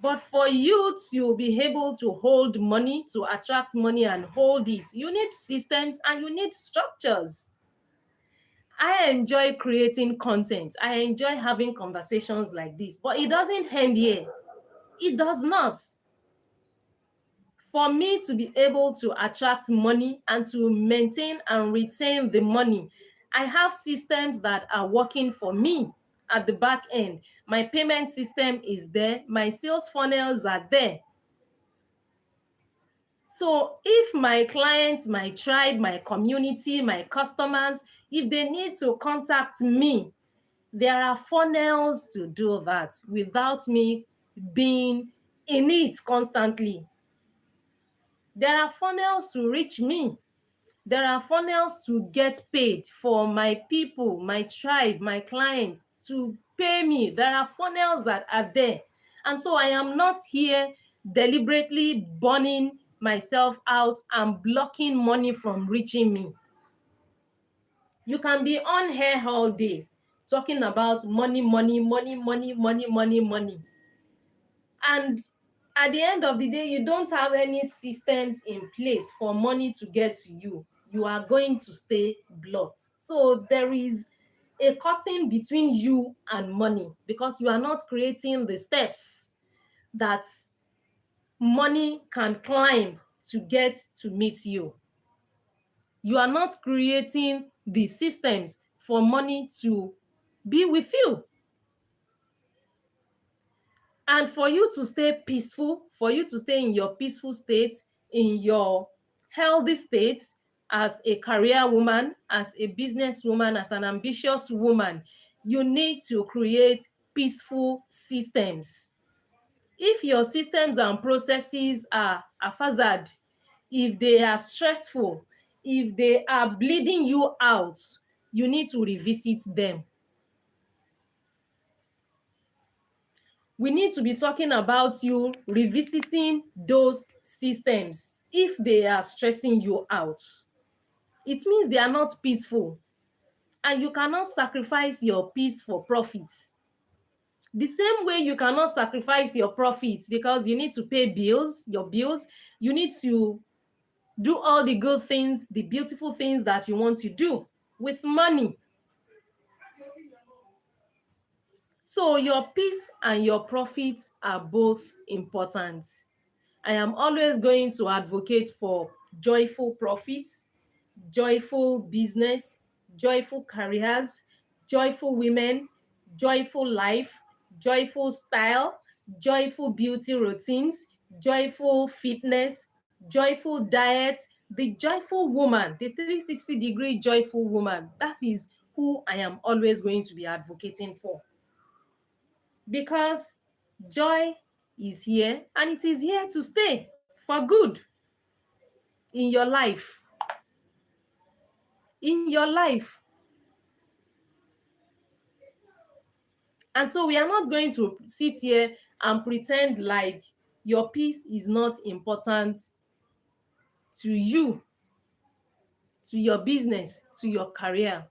But for you to be able to hold money, to attract money and hold it, you need systems and you need structures. I enjoy creating content. I enjoy having conversations like this, but it doesn't end here. It does not. For me to be able to attract money and to maintain and retain the money, I have systems that are working for me at the back end. My payment system is there. My sales funnels are there. So if my clients, my tribe, my community, my customers, if they need to contact me, there are funnels to do that without me being in it constantly. There are funnels to reach me. There are funnels to get paid for my people, my tribe, my clients to pay me. There are funnels that are there. And so I am not here deliberately burning myself out and blocking money from reaching me. You can be on here all day talking about money, money, money, money, money, money, money. And at the end of the day, you don't have any systems in place for money to get to you. You are going to stay blocked. So there is a cutting between you and money because you are not creating the steps that money can climb to get to meet you. You are not creating the systems for money to be with you. And for you to stay peaceful, for you to stay in your peaceful state, in your healthy state, as a career woman, as a business woman, as an ambitious woman, you need to create peaceful systems. If your systems and processes are haphazard, if they are stressful, if they are bleeding you out, you need to revisit them. We need to be talking about you revisiting those systems if they are stressing you out. It means they are not peaceful, and you cannot sacrifice your peace for profits. The same way you cannot sacrifice your profits because you need to pay bills, your bills, you need to do all the good things, the beautiful things that you want to do with money. So your peace and your profits are both important. I am always going to advocate for joyful profits, joyful business, joyful careers, joyful women, joyful life, joyful style, joyful beauty routines, joyful fitness, joyful diet, the joyful woman, the 360-degree joyful woman. That is who I am always going to be advocating for. Because joy is here and it is here to stay for good in your life. In your life. And so we are not going to sit here and pretend like your peace is not important to you, to your business, to your career.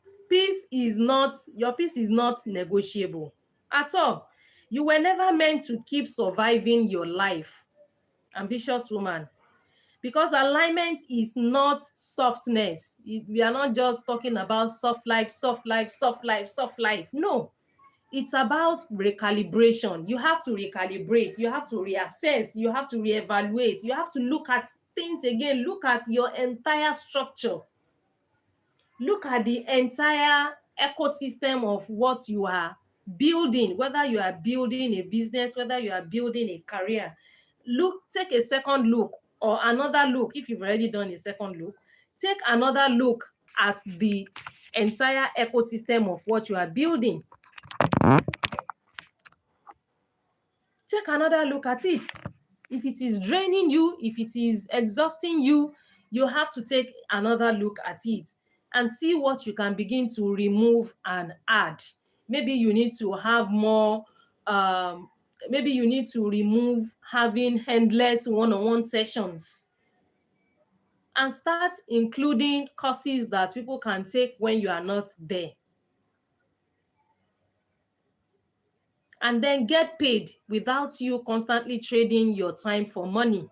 Your peace is not negotiable at all. You were never meant to keep surviving your life, ambitious woman. Because alignment is not softness. We are not just talking about soft life, soft life, soft life, soft life. No, it's about recalibration. You have to recalibrate, you have to reassess, you have to reevaluate, you have to look at things again, look at your entire structure, look at the entire ecosystem of what you are building, whether you are building a business, whether you are building a career. Take a second look or another look. If you've already done a second look, take another look at the entire ecosystem of what you are building. Take another look at it. If it is draining you, if it is exhausting you, you have to take another look at it and see what you can begin to remove and add. Maybe you need to have more, maybe you need to remove having endless one-on-one sessions and start including courses that people can take when you are not there. And then get paid without you constantly trading your time for money.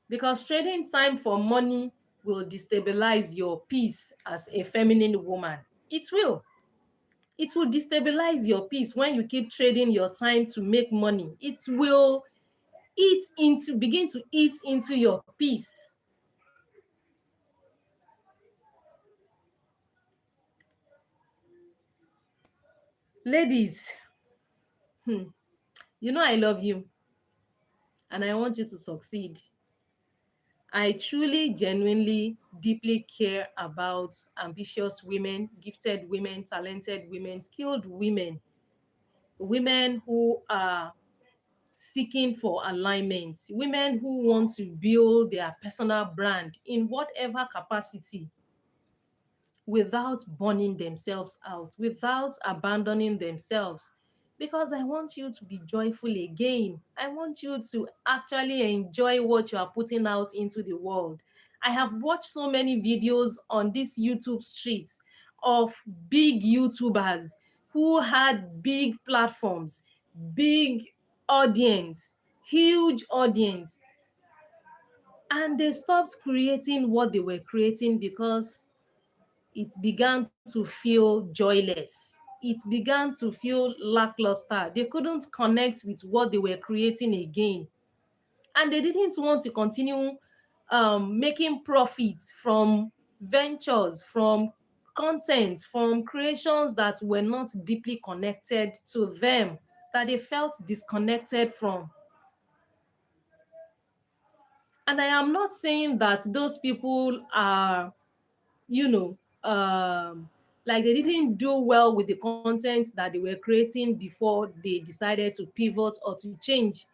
Because trading time for money will destabilize your peace as a feminine woman. It will. It will destabilize your peace when you keep trading your time to make money. It will begin to eat into your peace. Ladies, you know I love you and I want you to succeed. I truly, genuinely, deeply care about ambitious women, gifted women, talented women, skilled women, women who are seeking for alignment, women who want to build their personal brand in whatever capacity without burning themselves out, without abandoning themselves, because I want you to be joyful again. I want you to actually enjoy what you are putting out into the world. I have watched so many videos on this YouTube streets of big YouTubers who had big platforms, big audience, huge audience, and they stopped creating what they were creating because it began to feel joyless. It began to feel lackluster. They couldn't connect with what they were creating again. And they didn't want to continue making profits from ventures, from content, from creations that were not deeply connected to them, that they felt disconnected from. And I am not saying that those people are, you know, like they didn't do well with the content that they were creating before they decided to pivot or to change.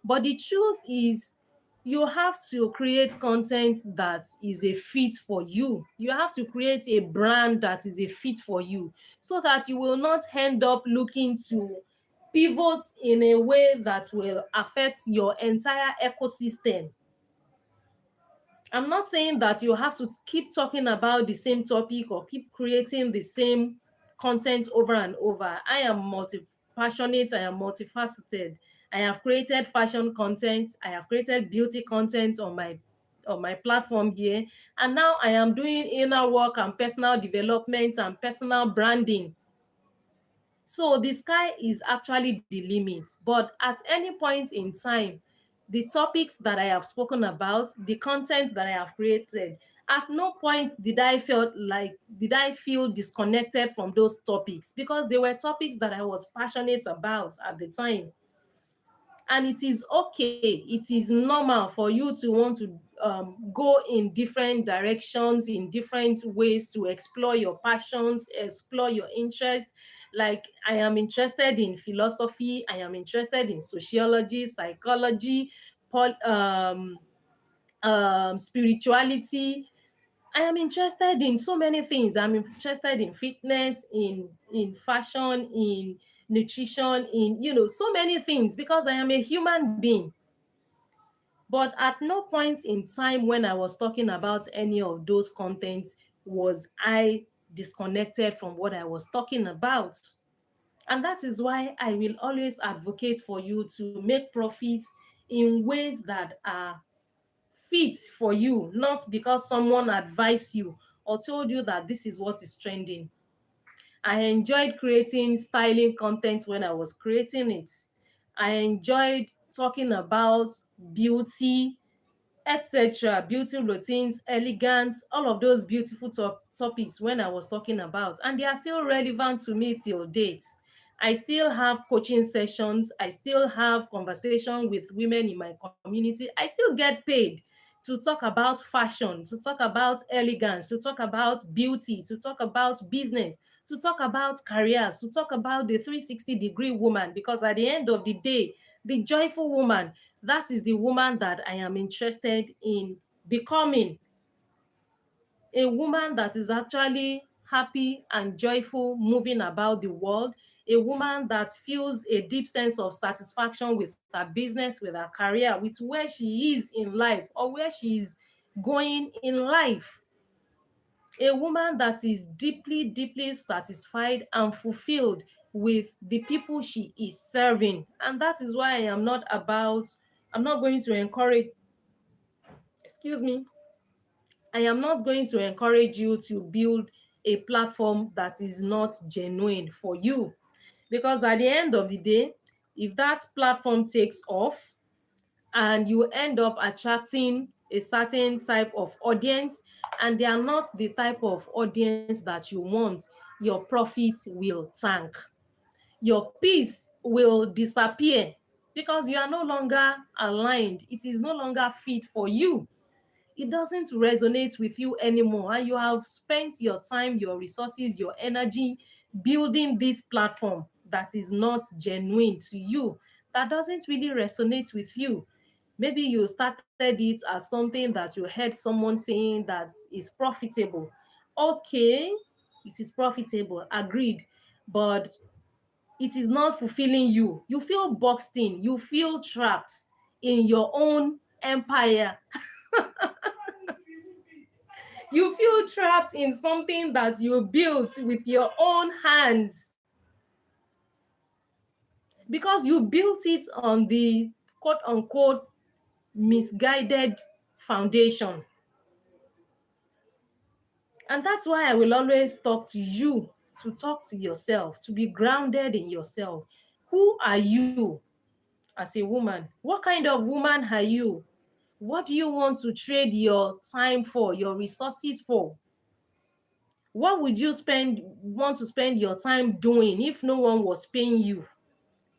But the truth is, you have to create content that is a fit for you. You have to create a brand that is a fit for you, so that you will not end up looking to pivot in a way that will affect your entire ecosystem. I'm not saying that you have to keep talking about the same topic or keep creating the same content over and over. I am multi-passionate, I am multifaceted. I have created fashion content, I have created beauty content on my platform here, and now I am doing inner work and personal development and personal branding. So the sky is actually the limit. But at any point in time, the topics that I have spoken about, the content that I have created, at no point did I feel disconnected from those topics, because they were topics that I was passionate about at the time. And it is okay, it is normal for you to want to go in different directions, in different ways, to explore your passions, explore your interests. Like, I am interested in philosophy, I am interested in sociology, psychology, spirituality. I am interested in so many things. I'm interested in fitness, in fashion, in nutrition, in, so many things, because I am a human being. But at no point in time when I was talking about any of those contents was I disconnected from what I was talking about. And that is why I will always advocate for you to make profits in ways that are fit for you, not because someone advised you or told you that this is what is trending. I enjoyed creating styling content when I was creating it. I enjoyed talking about beauty, etc., beauty routines, elegance, all of those beautiful topics when I was talking about, and they are still relevant to me till date. I still have coaching sessions, I still have conversation with women in my community. I still get paid to talk about fashion, to talk about elegance, to talk about beauty, to talk about business, to talk about careers, to talk about the 360-degree woman, because at the end of the day, the joyful woman, that is the woman that I am interested in becoming. A woman that is actually happy and joyful moving about the world, a woman that feels a deep sense of satisfaction with her business, with her career, with where she is in life or where she is going in life. A woman that is deeply, deeply satisfied and fulfilled with the people she is serving. And that is why I'm not going to encourage, excuse me, I am not going to encourage you to build a platform that is not genuine for you. Because at the end of the day, if that platform takes off and you end up attracting a certain type of audience, and they are not the type of audience that you want, your profit will tank. Your peace will disappear because you are no longer aligned. It is no longer fit for you. It doesn't resonate with you anymore, and you have spent your time, your resources, your energy building this platform that is not genuine to you, that doesn't really resonate with you. Maybe you started it as something that you heard someone saying that is profitable. Okay, it is profitable, agreed. But it is not fulfilling you. You feel boxed in, you feel trapped in your own empire. You feel trapped in something that you built with your own hands because you built it on the quote unquote misguided foundation. And that's why I will always talk to you, to talk to yourself, to be grounded in yourself. Who are you as a woman? What kind of woman are you? What do you want to trade your time for, your resources for? What would you want to spend your time doing if no one was paying you?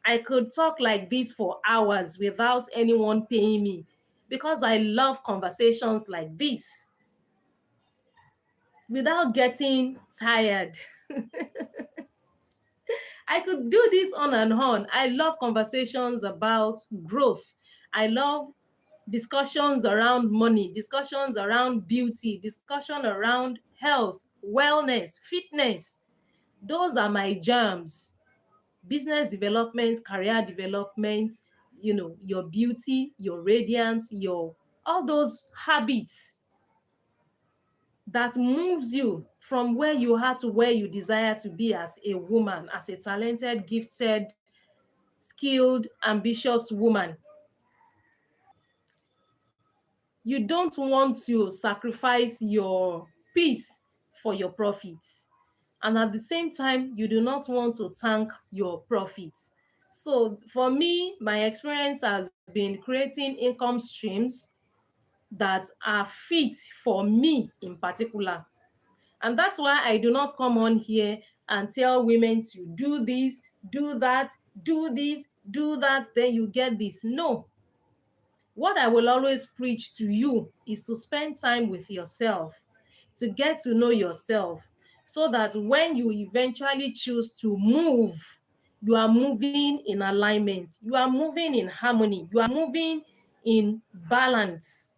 I could talk like this for hours without anyone paying me because I love conversations like this without getting tired. I could do this on and on. I love conversations about growth. I love discussions around money, discussions around beauty, discussion around health, wellness, fitness. Those are my jams. Business development, career development, your beauty, your radiance, your all those habits that moves you from where you are to where you desire to be as a woman, as a talented, gifted, skilled, ambitious woman. You don't want to sacrifice your peace for your profits. And at the same time, you do not want to tank your profits. So for me, my experience has been creating income streams that are fit for me in particular. And that's why I do not come on here and tell women to do this, do that, do this, do that, then you get this. No. What I will always preach to you is to spend time with yourself, to get to know yourself, so that when you eventually choose to move, you are moving in alignment, you are moving in harmony, you are moving in balance,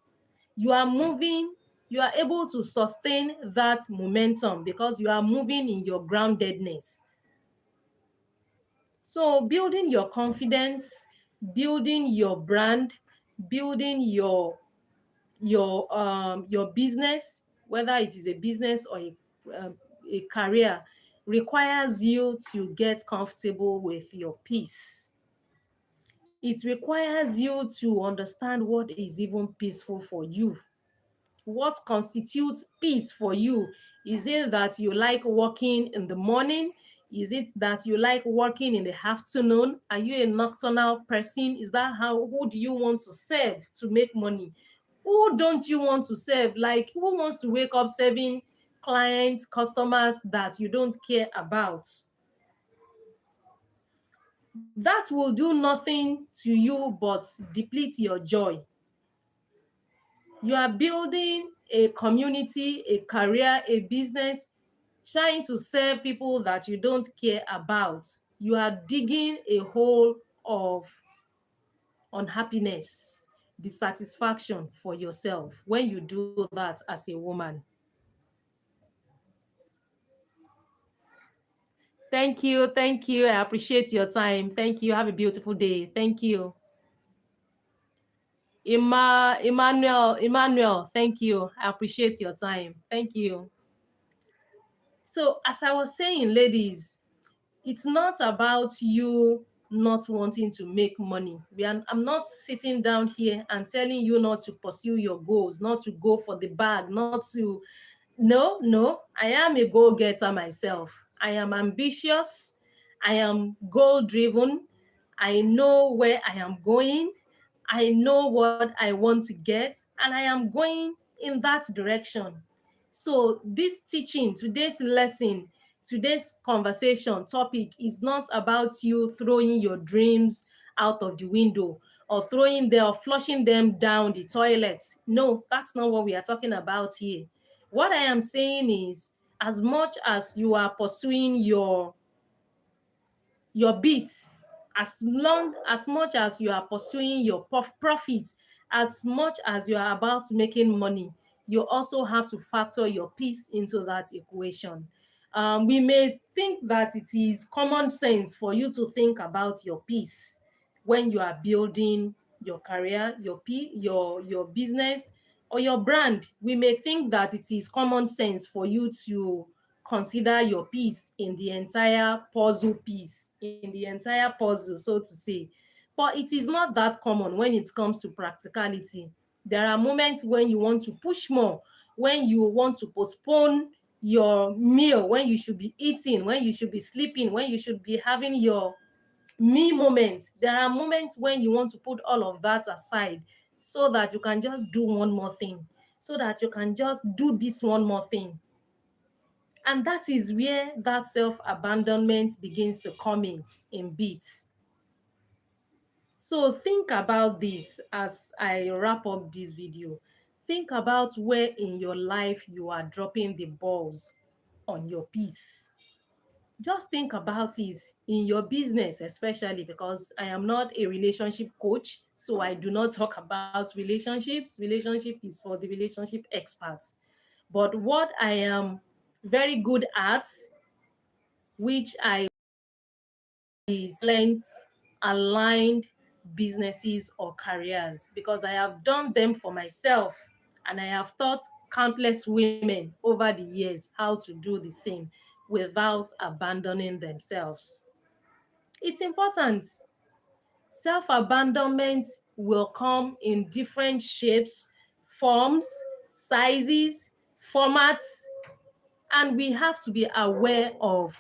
you are moving, you are able to sustain that momentum because you are moving in your groundedness. So building your confidence, building your brand, building your business, whether it is a business or a career, requires you to get comfortable with your peace. It requires you to understand what is even peaceful for you. What constitutes peace for you? Is it that you like working in the morning? Is it that you like working in the afternoon? Are you a nocturnal person? Is that who do you want to serve to make money? Who don't you want to serve? Like, who wants to wake up serving clients, customers that you don't care about? That will do nothing to you but deplete your joy. You are building a community, a career, a business, trying to serve people that you don't care about. You are digging a hole of unhappiness, dissatisfaction for yourself when you do that as a woman. Thank you. Thank you. I appreciate your time. Thank you. Have a beautiful day. Thank you. Emmanuel, thank you. I appreciate your time. Thank you. So, as I was saying, ladies, it's not about you not wanting to make money. I'm not sitting down here and telling you not to pursue your goals, not to go for the bag, not to. No, I am a go-getter myself. I am ambitious. I am goal-driven. I know where I am going. I know what I want to get, and I am going in that direction. So this teaching, today's lesson, today's conversation topic is not about you throwing your dreams out of the window or throwing them or flushing them down the toilet. No, that's not what we are talking about here. What I am saying is, as much as you are pursuing your beats, as much as you are pursuing your profits, as much as you are about making money, you also have to factor your peace into that equation. We may think that it is common sense for you to think about your peace when you are building your career, your business, or your brand. We may think that it is common sense for you to consider your piece in the entire puzzle piece, in the entire puzzle, so to say. But it is not that common when it comes to practicality. There are moments when you want to push more, when you want to postpone your meal, when you should be eating, when you should be sleeping, when you should be having your me moments. There are moments when you want to put all of that aside so that you can just do one more thing, so that you can just do this one more thing. And that is where that self-abandonment begins to come in bits. So think about this as I wrap up this video. Think about where in your life you are dropping the balls on your peace. Just think about it in your business, especially because I am not a relationship coach. So I do not talk about relationships. Relationship is for the relationship experts. But what I am very good at, which I is length aligned businesses or careers, because I have done them for myself and I have taught countless women over the years how to do the same without abandoning themselves. It's important. Self-abandonment will come in different shapes, forms, sizes, formats, and we have to be aware of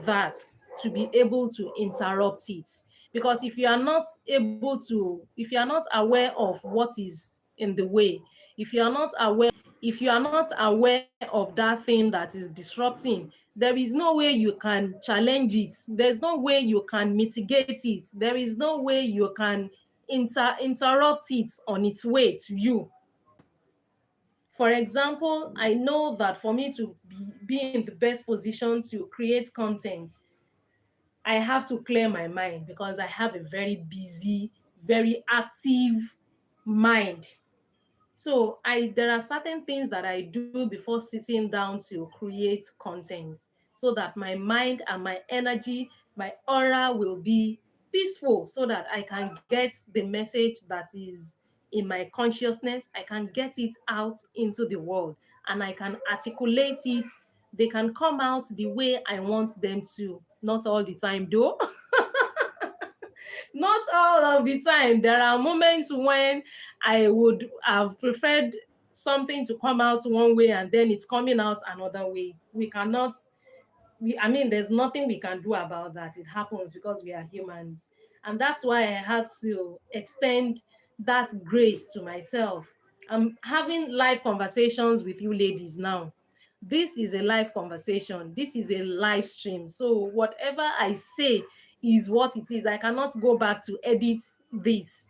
that to be able to interrupt it. Because if you are not able to, if you are not aware of what is in the way, if you are not aware, if you are not aware of that thing that is disrupting, there is no way you can challenge it. There's no way you can mitigate it. There is no way you can interrupt it on its way to you. For example, I know that for me to be in the best position to create content, I have to clear my mind because I have a very busy, very active mind. So there are certain things that I do before sitting down to create content so that my mind and my energy, my aura will be peaceful so that I can get the message that is in my consciousness. I can get it out into the world and I can articulate it. They can come out the way I want them to. Not all the time though. Not all of the time. There are moments when I would have preferred something to come out one way and then it's coming out another way. We cannot, I mean, there's nothing we can do about that. It happens because we are humans. And that's why I had to extend that grace to myself. I'm having live conversations with you ladies now. This is a live conversation. This is a live stream. So whatever I say is what it is. I cannot go back to edit this.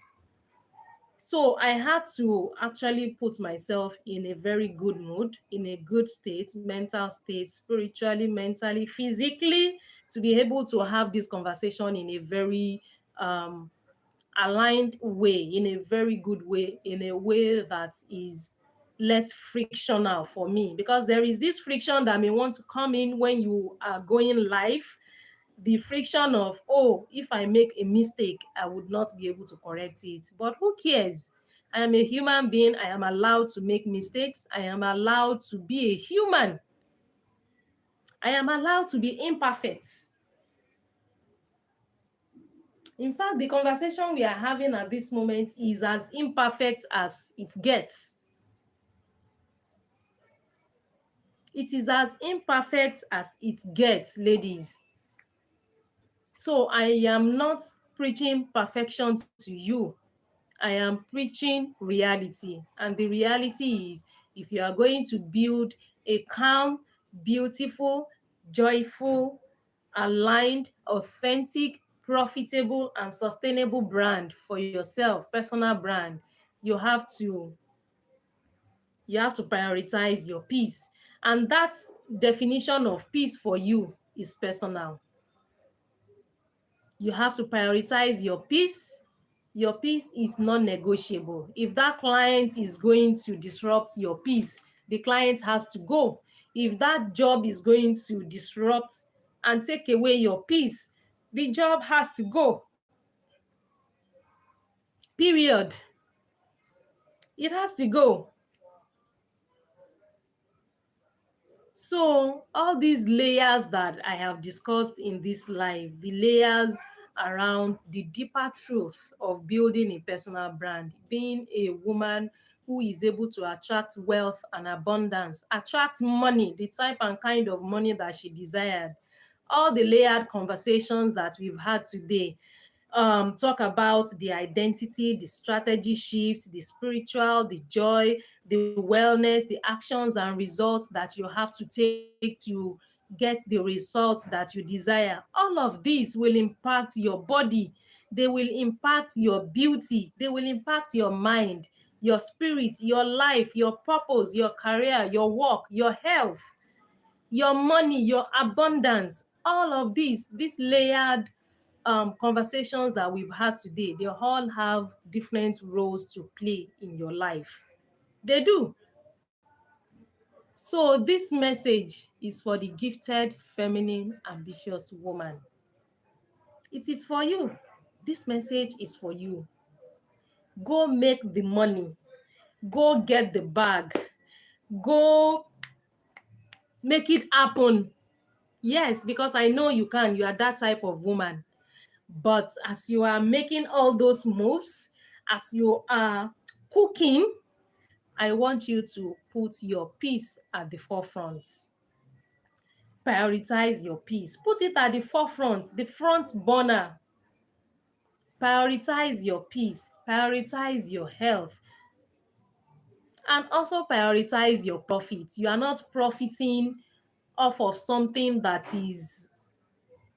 So I had to actually put myself in a very good mood, in a good state, mental state, spiritually, mentally, physically, to be able to have this conversation in a very aligned way, in a very good way, in a way that is less frictional for me. Because there is this friction that may want to come in when you are going live, the friction of, oh, if I make a mistake, I would not be able to correct it. But who cares? I am a human being. I am allowed to make mistakes. I am allowed to be a human. I am allowed to be imperfect. In fact, the conversation we are having at this moment is as imperfect as it gets. It is as imperfect as it gets, ladies. So I am not preaching perfection to you. I am preaching reality. And the reality is, if you are going to build a calm, beautiful, joyful, aligned, authentic, profitable, and sustainable brand for yourself, personal brand, you have to prioritize your peace. And that definition of peace for you is personal. You have to prioritize your peace. Your peace is non-negotiable. If that client is going to disrupt your peace, the client has to go. If that job is going to disrupt and take away your peace, the job has to go. Period. It has to go. So all these layers that I have discussed in this life, the layers around the deeper truth of building a personal brand, being a woman who is able to attract wealth and abundance, attract money, the type and kind of money that she desired. All the layered conversations that we've had today, talk about the identity, the strategy shift, the spiritual, the joy, the wellness, the actions and results that you have to take to get the results that you desire. All of these will impact your body. They will impact your beauty. They will impact your mind, your spirit, your life, your purpose, your career, your work, your health, your money, your abundance. All of these layered conversations that we've had today, they all have different roles to play in your life. They do. So this message is for the gifted, feminine, ambitious woman. It is for you. This message is for you. Go make the money. Go get the bag. Go make it happen. Yes, because I know you can. You are that type of woman. But as you are making all those moves, as you are cooking, I want you to put your peace at the forefront. Prioritize your peace. Put it at the forefront, the front burner. Prioritize your peace. Prioritize your health. And also prioritize your profits. You are not profiting off of something that is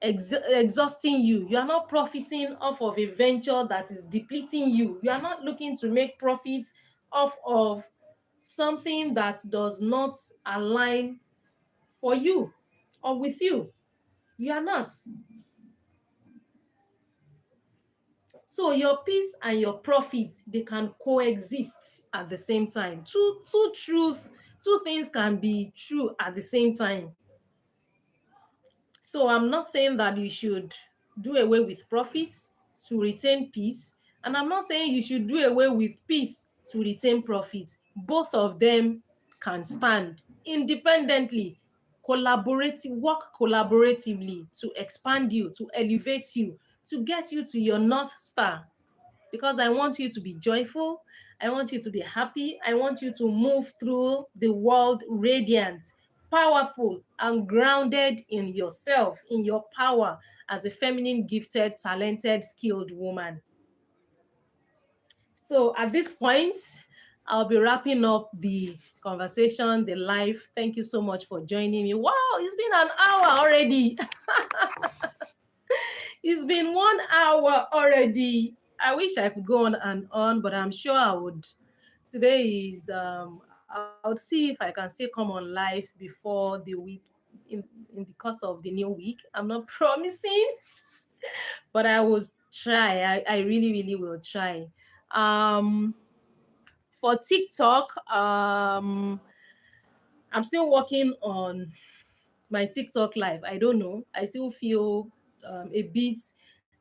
exhausting you. You are not profiting off of a venture that is depleting you. You are not looking to make profits off of something that does not align for you or with you. You are not. So your peace and your profit, they can coexist at the same time. Two things can be true at the same time. So I'm not saying that you should do away with profits to retain peace. And I'm not saying you should do away with peace to retain profits. Both of them can stand independently, work collaboratively to expand you, to elevate you, to get you to your North Star. Because I want you to be joyful. I want you to be happy. I want you to move through the world radiant, powerful, and grounded in yourself, in your power as a feminine, gifted, talented, skilled woman. So at this point, I'll be wrapping up the conversation, the live. Thank you so much for joining me. Wow, it's been an hour already. It's been 1 hour already. I wish I could go on and on, but I'm sure I would. Today is I would see if I can still come on live before the week, in the course of the new week. I'm not promising, but I will try. I really, really will try. Um, for TikTok, I'm still working on my TikTok live. I don't know. I still feel a bit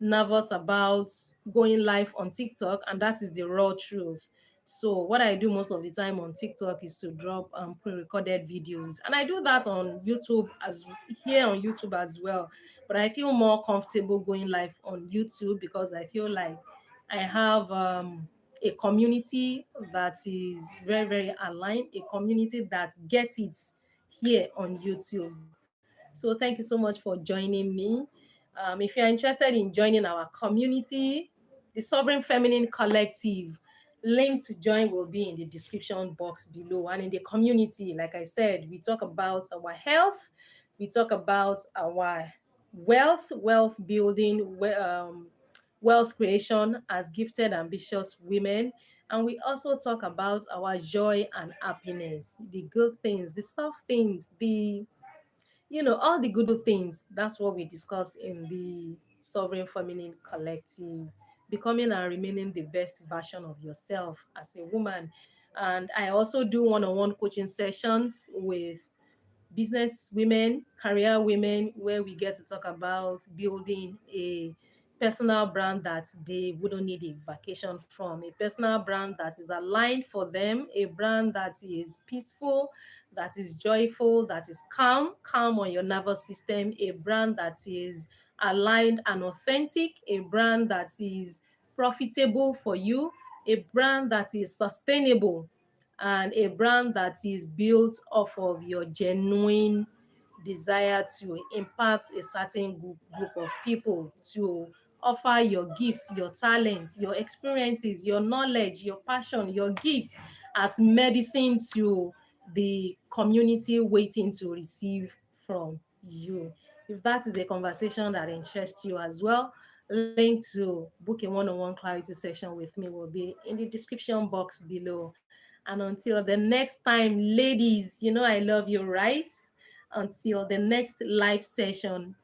nervous about going live on TikTok, and that is the raw truth. So what I do most of the time on TikTok is to drop pre-recorded videos, and I do that on YouTube as here on YouTube as well. But I feel more comfortable going live on YouTube because I feel like I have a community that is very, very aligned, a community that gets it here on YouTube. So thank you so much for joining me. If you're interested in joining our community, the Sovereign Feminine Collective, link to join will be in the description box below. And in the community, like I said, we talk about our health, we talk about our wealth building, wealth creation as gifted, ambitious women. And we also talk about our joy and happiness, the good things, the soft things, all the good things. That's what we discuss in the Sovereign Feminine Collective, becoming and remaining the best version of yourself as a woman. And I also do one-on-one coaching sessions with business women, career women, where we get to talk about building a personal brand that they wouldn't need a vacation from, a personal brand that is aligned for them, a brand that is peaceful, that is joyful, that is calm on your nervous system, a brand that is aligned and authentic, a brand that is profitable for you, a brand that is sustainable, and a brand that is built off of your genuine desire to impact a certain group of people, to offer your gifts, your talents, your experiences, your knowledge, your passion, your gifts as medicine to the community waiting to receive from you. If that is a conversation that interests you as well, link to book a one-on-one clarity session with me will be in the description box below. And until the next time, ladies, you know I love you, right? Until the next live session,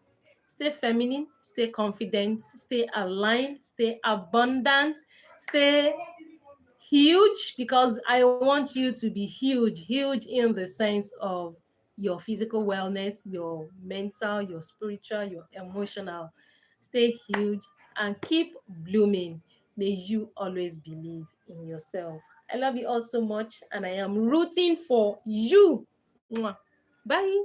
stay feminine, stay confident, stay aligned, stay abundant, stay huge, because I want you to be huge in the sense of your physical wellness, your mental, your spiritual, your emotional. Stay huge and keep blooming. May you always believe in yourself. I love you all so much, and I am rooting for you. Mwah. Bye.